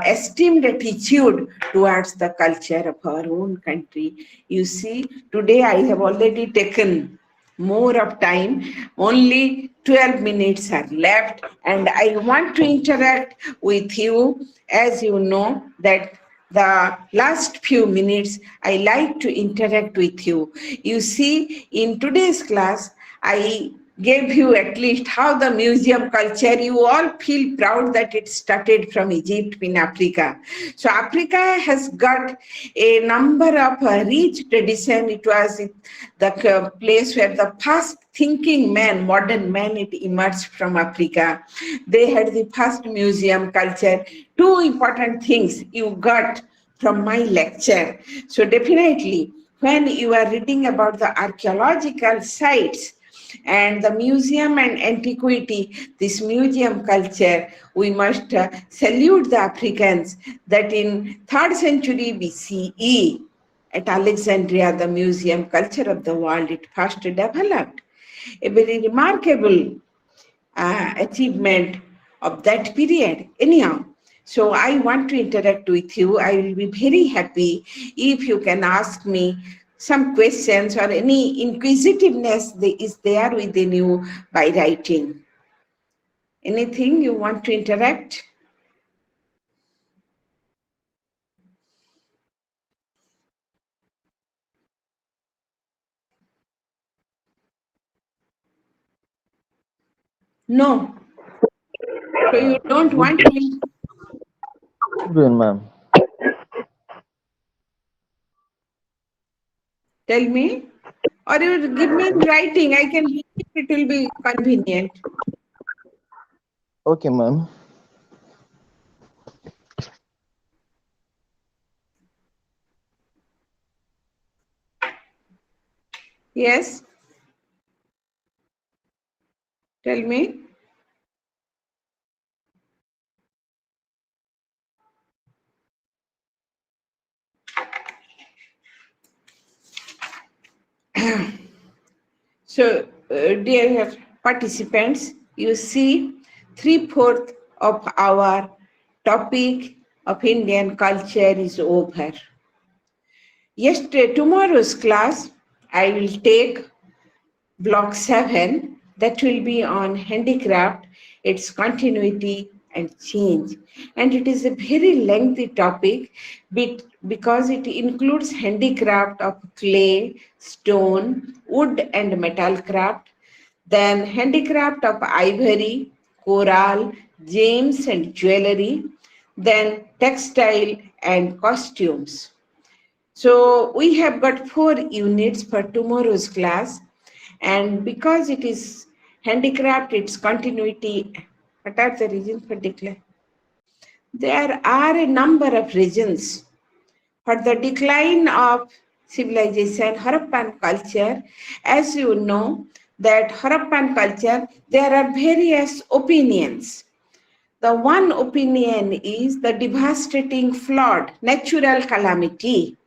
esteemed attitude towards the culture of our own country. You see, today I have already taken more of time, only 12 minutes are left, and I want to interact with you. As you know that the last few minutes I like to interact with you. You see, in today's class I gave you at least how the museum culture, you all feel proud that it started from Egypt in Africa. So Africa has got a number of rich tradition. It was the place where the first thinking man, modern man, it emerged from Africa. They had the first museum culture. Two important things you got from my lecture. So definitely, when you are reading about the archaeological sites and the museum and antiquity, this museum culture, we must salute the Africans that in 3rd century BCE, at Alexandria, the museum culture of the world, it first developed. A very remarkable achievement of that period. Anyhow, so I want to interact with you. I will be very happy if you can ask me some questions or any inquisitiveness is there within you by writing. Anything you want to interact? No. So you don't Good, want to good, ma'am. tell me? Or you give me in writing, I can read it, it will be convenient. Okay, ma'am. Yes? Tell me. So, dear participants, you see, 3/4 of our topic of Indian culture is over. Yesterday, tomorrow's class, I will take block 7, that will be on handicraft, its continuity and change. And it is a very lengthy topic because it includes handicraft of clay, stone, wood and metal craft, then handicraft of ivory, coral, gems and jewelry, then textile and costumes. So we have got 4 units for tomorrow's class, and because it is handicraft, its continuity. What are the reasons for decline? There are a number of reasons for the decline of civilization, Harappan culture. As you know, that Harappan culture, there are various opinions. The one opinion is the devastating flood, natural calamity.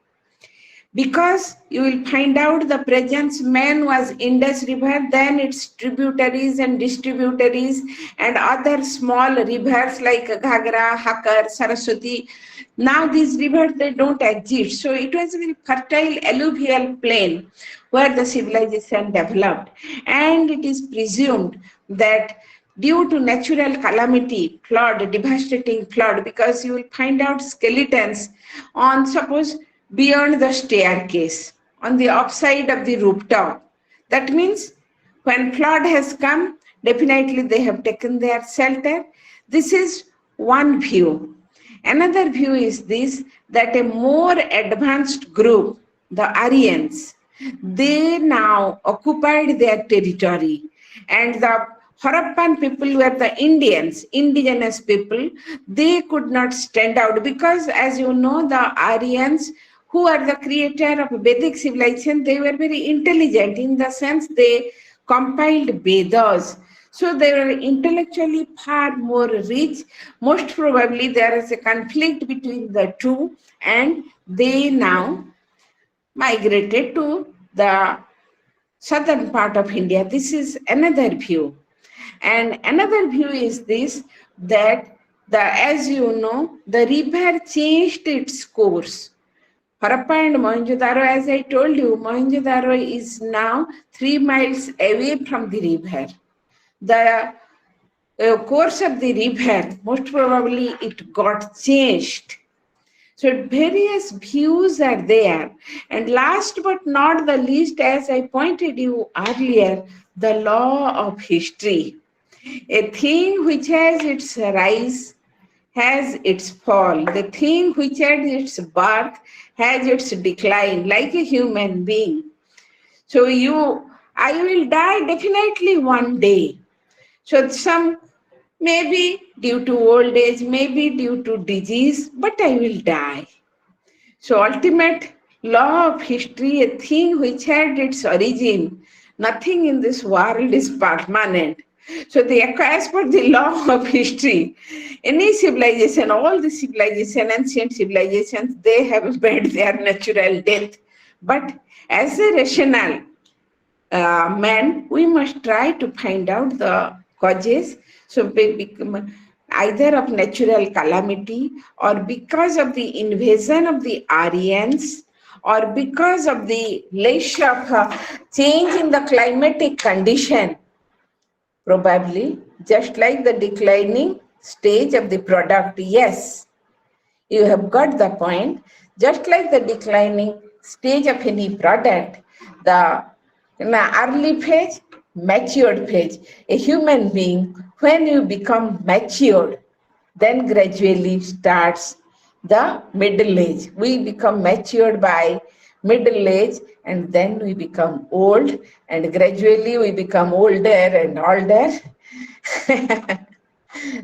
Because you will find out the presence man was Indus River, then its tributaries and distributaries and other small rivers like Ghagra, Hakar, Saraswati. Now these rivers, they don't exist. So it was a very fertile alluvial plain where the civilization developed. And it is presumed that due to natural calamity, flood, devastating flood, because you will find out skeletons on, suppose, beyond the staircase, on the upside of the rooftop. That means when flood has come, definitely they have taken their shelter. This is one view. Another view is this, that a more advanced group, the Aryans, they now occupied their territory, and the Harappan people were the Indians, indigenous people. They could not stand out because, as you know, the Aryans, who are the creator of Vedic civilization, they were very intelligent in the sense they compiled Vedas. So they were intellectually far more rich. Most probably there is a conflict between the two, and they now migrated to the southern part of India. This is another view. And another view is this, that as you know, the river changed its course. Harappa and Mohenjo-daro, as I told you, Mohenjo-daro is now 3 miles away from the river. The course of the river, most probably it got changed. So various views are there. And last but not the least, as I pointed you earlier, the law of history. A thing which has its rise has its fall. The thing which has its birth has its decline, like a human being. So I will die definitely one day. So some, maybe due to old age, maybe due to disease, but I will die. So ultimate law of history, a thing which had its origin, nothing in this world is permanent. So as per the law of history, any civilization, all the civilization, ancient civilizations, they have met their natural death. But as a rational man, we must try to find out the causes. So either of natural calamity, or because of the invasion of the Aryans, or because of the less of change in the climatic condition, probably just like the declining stage of the product. Yes, you have got the point. Just like the declining stage of any product, the early phase, matured phase. A human being, when you become matured, then gradually starts the middle age. We become matured by middle age, and then we become old, and gradually we become older and older.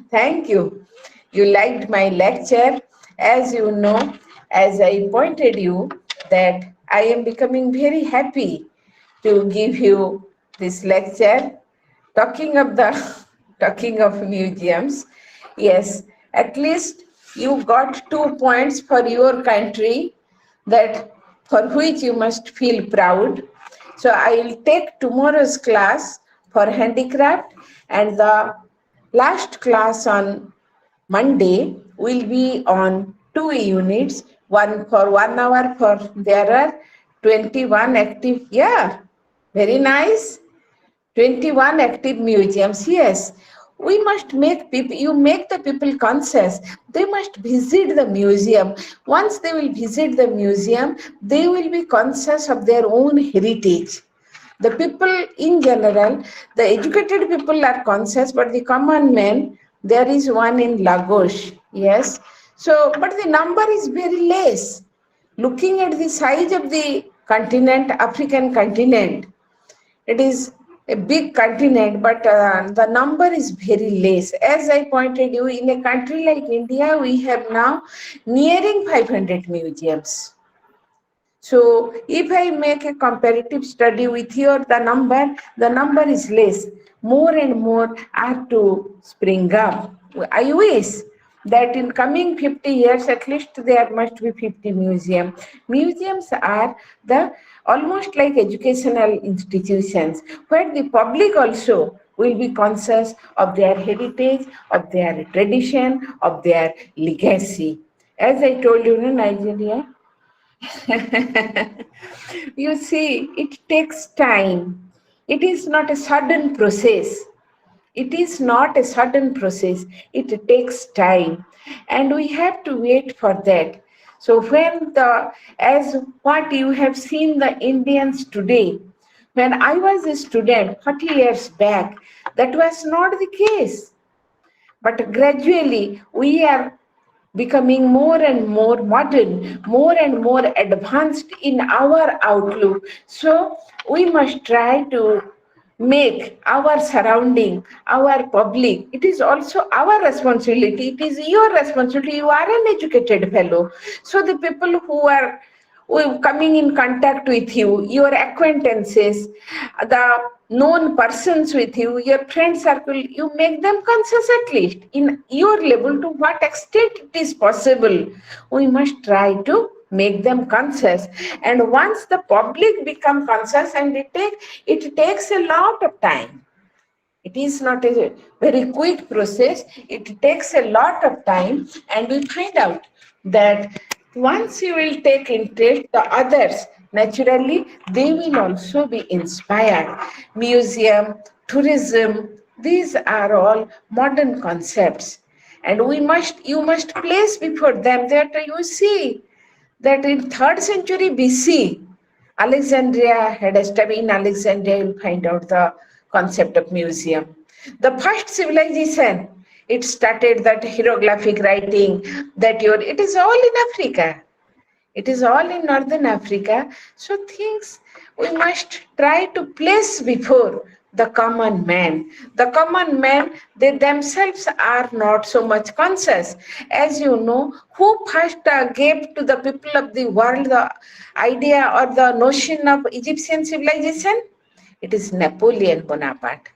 Thank you. You liked my lecture. As you know, as I pointed you, that I am becoming very happy to give you this lecture. Talking of museums, yes, at least you got 2 points for your country, that for which you must feel proud. So I will take tomorrow's class for handicraft, and the last class on Monday will be on 2 units, one for 1 hour, for there are 21 active, yeah, very nice. 21 active museums, yes. We must make people, you make the people conscious. They must visit the museum. Once they will visit the museum, they will be conscious of their own heritage. The people in general, the educated people are conscious, but the common man, there is one in Lagos, yes. So, but the number is very less. Looking at the size of the continent, African continent, it is a big continent, but the number is very less. As I pointed you, in a country like India, we have now nearing 500 museums. So if I make a comparative study with your the number is less. More and more are to spring up. I wish that in coming 50 years, at least there must be 50 museums. Museums are the almost like educational institutions where the public also will be conscious of their heritage, of their tradition, of their legacy. As I told you, in Nigeria, you see, it takes time. It is not a sudden process. It is not a sudden process. It takes time. And we have to wait for that. So as what you have seen the Indians today, when I was a student 40 years back, that was not the case. But gradually, we are becoming more and more modern, more and more advanced in our outlook. So we must try to make our surrounding, our public, it is also our responsibility. It is your responsibility. You are an educated fellow. So the people who are coming in contact with you, your acquaintances, the known persons with you, your friend circle, you make them conscious at least in your level to what extent it is possible. We must try to make them conscious. And once the public become conscious, and it takes a lot of time. It is not a very quick process. It takes a lot of time, and we find out that once you will take interest, the others naturally they will also be inspired. Museum, tourism, these are all modern concepts, and you must place before them that you see that in 3rd century BC, Alexandria had established. In Alexandria, you'll find out the concept of museum. The first civilization, it started that hieroglyphic writing, it is all in Africa. It is all in Northern Africa. So things we must try to place before the common man. The common man, they themselves are not so much conscious. As you know, who first gave to the people of the world the idea or the notion of Egyptian civilization? It is Napoleon Bonaparte.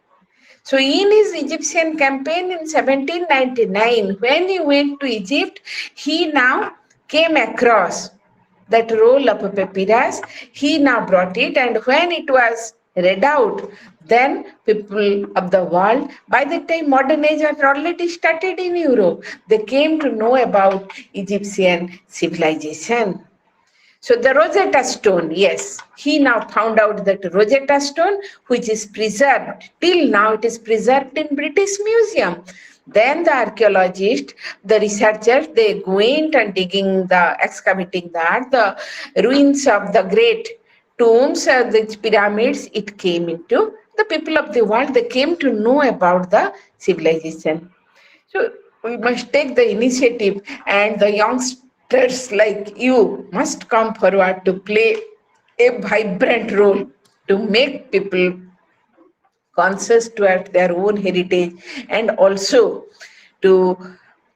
So in his Egyptian campaign in 1799, when he went to Egypt, he now came across that roll of a papyrus. He now brought it, and when it was read out, then people of the world, by the time modern age had already started in Europe, they came to know about Egyptian civilization. So the Rosetta Stone, yes, he now found out that Rosetta Stone, which is preserved, till now it is preserved in British Museum. Then the archaeologists, the researchers, they went and excavating the ruins of the great tombs, the pyramids, it came into the people of the world, they came to know about the civilization. So we must take the initiative, and the youngsters like you must come forward to play a vibrant role to make people conscious toward their own heritage, and also to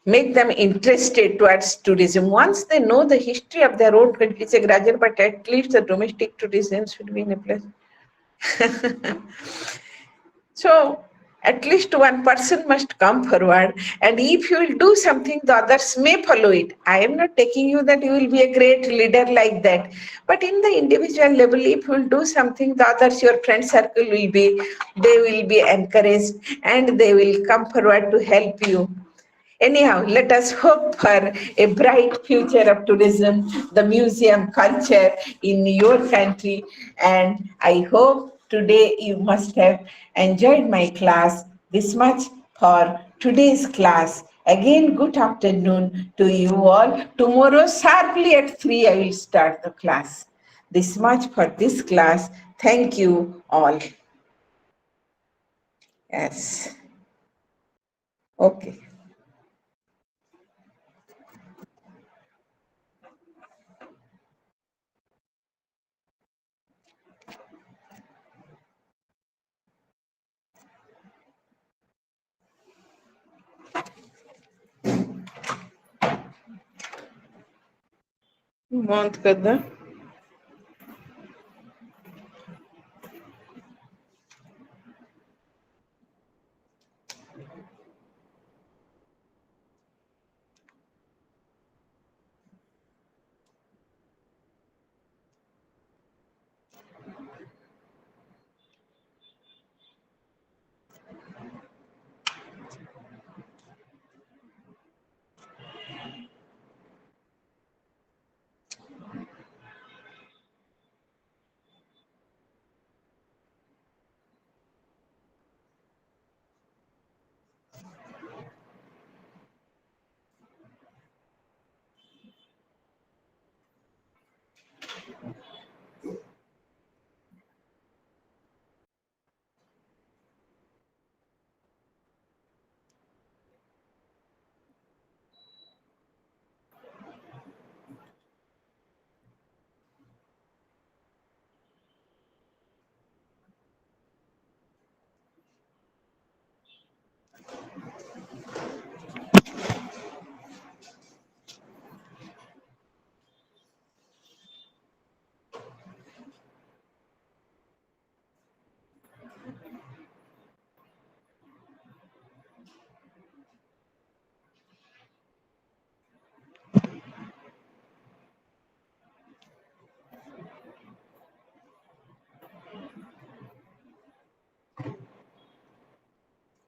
make them interested towards tourism. Once they know the history of their own country, it's a gradual, but at least the domestic tourism should be in a place. So at least one person must come forward, and if you will do something, the others may follow it. I am not taking you that you will be a great leader like that, but in the individual level, if you will do something, the others, your friend circle they will be encouraged, and they will come forward to help you. Anyhow, let us hope for a bright future of tourism, the museum culture in your country. And I hope today you must have enjoyed my class this much for today's class. Again, good afternoon to you all. Tomorrow, sharply at 3, I will start the class. This much for this class. Thank you all. Yes. Okay. बंद कर दे।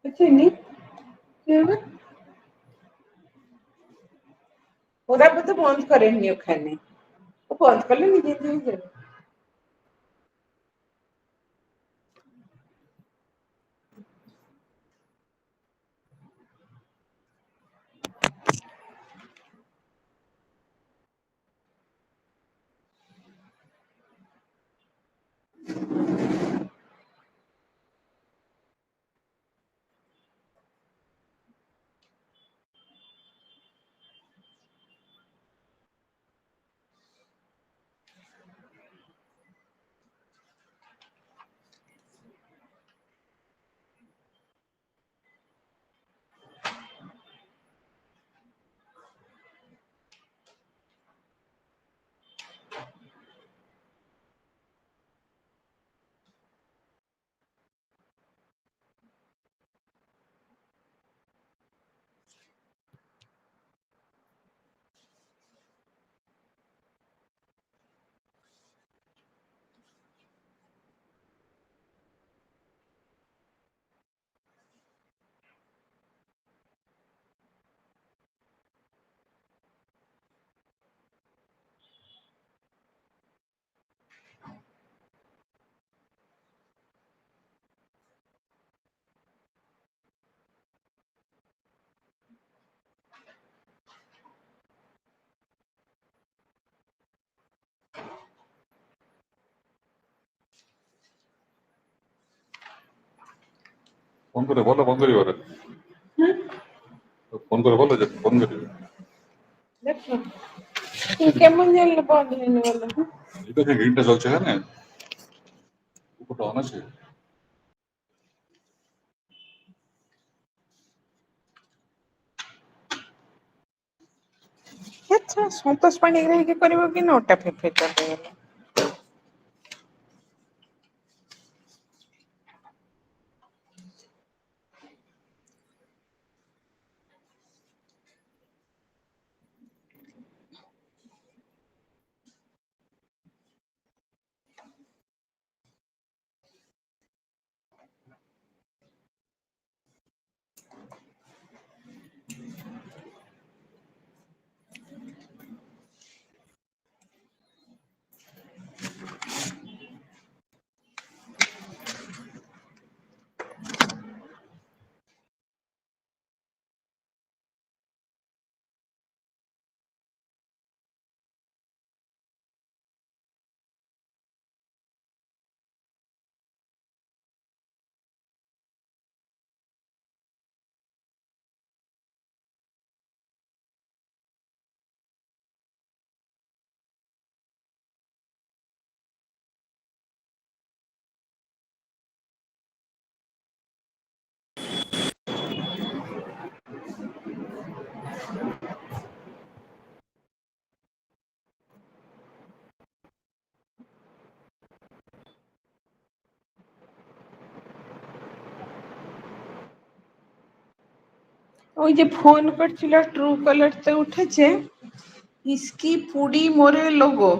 अच्छा नहीं ওরা তো বন্ধ করেননি ওখানে ও বন্ধ করলে নিজে দিয়ে যাবে ফোন করে বলো বন্ধ করি ওরা ফোন করে বলো যে বন্ধ করি দেখো কেমন জানলে বন্ধ হয়নি বলো এই দেখে গ্রিনটা চলছে এখানে উপরটা অন আছে আচ্ছা সন্তোষ পাଣିগ্রাহୀ ହେଇକି କରିବ କି ନଅଟା ଫେଫେ ଚଲେଇଗଲା ওই যে ফোন করছিল ট্রু কলারতে উঠেছে इसकी पूरी मोरे लोगो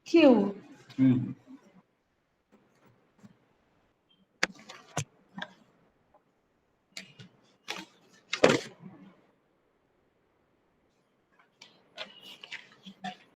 क्यों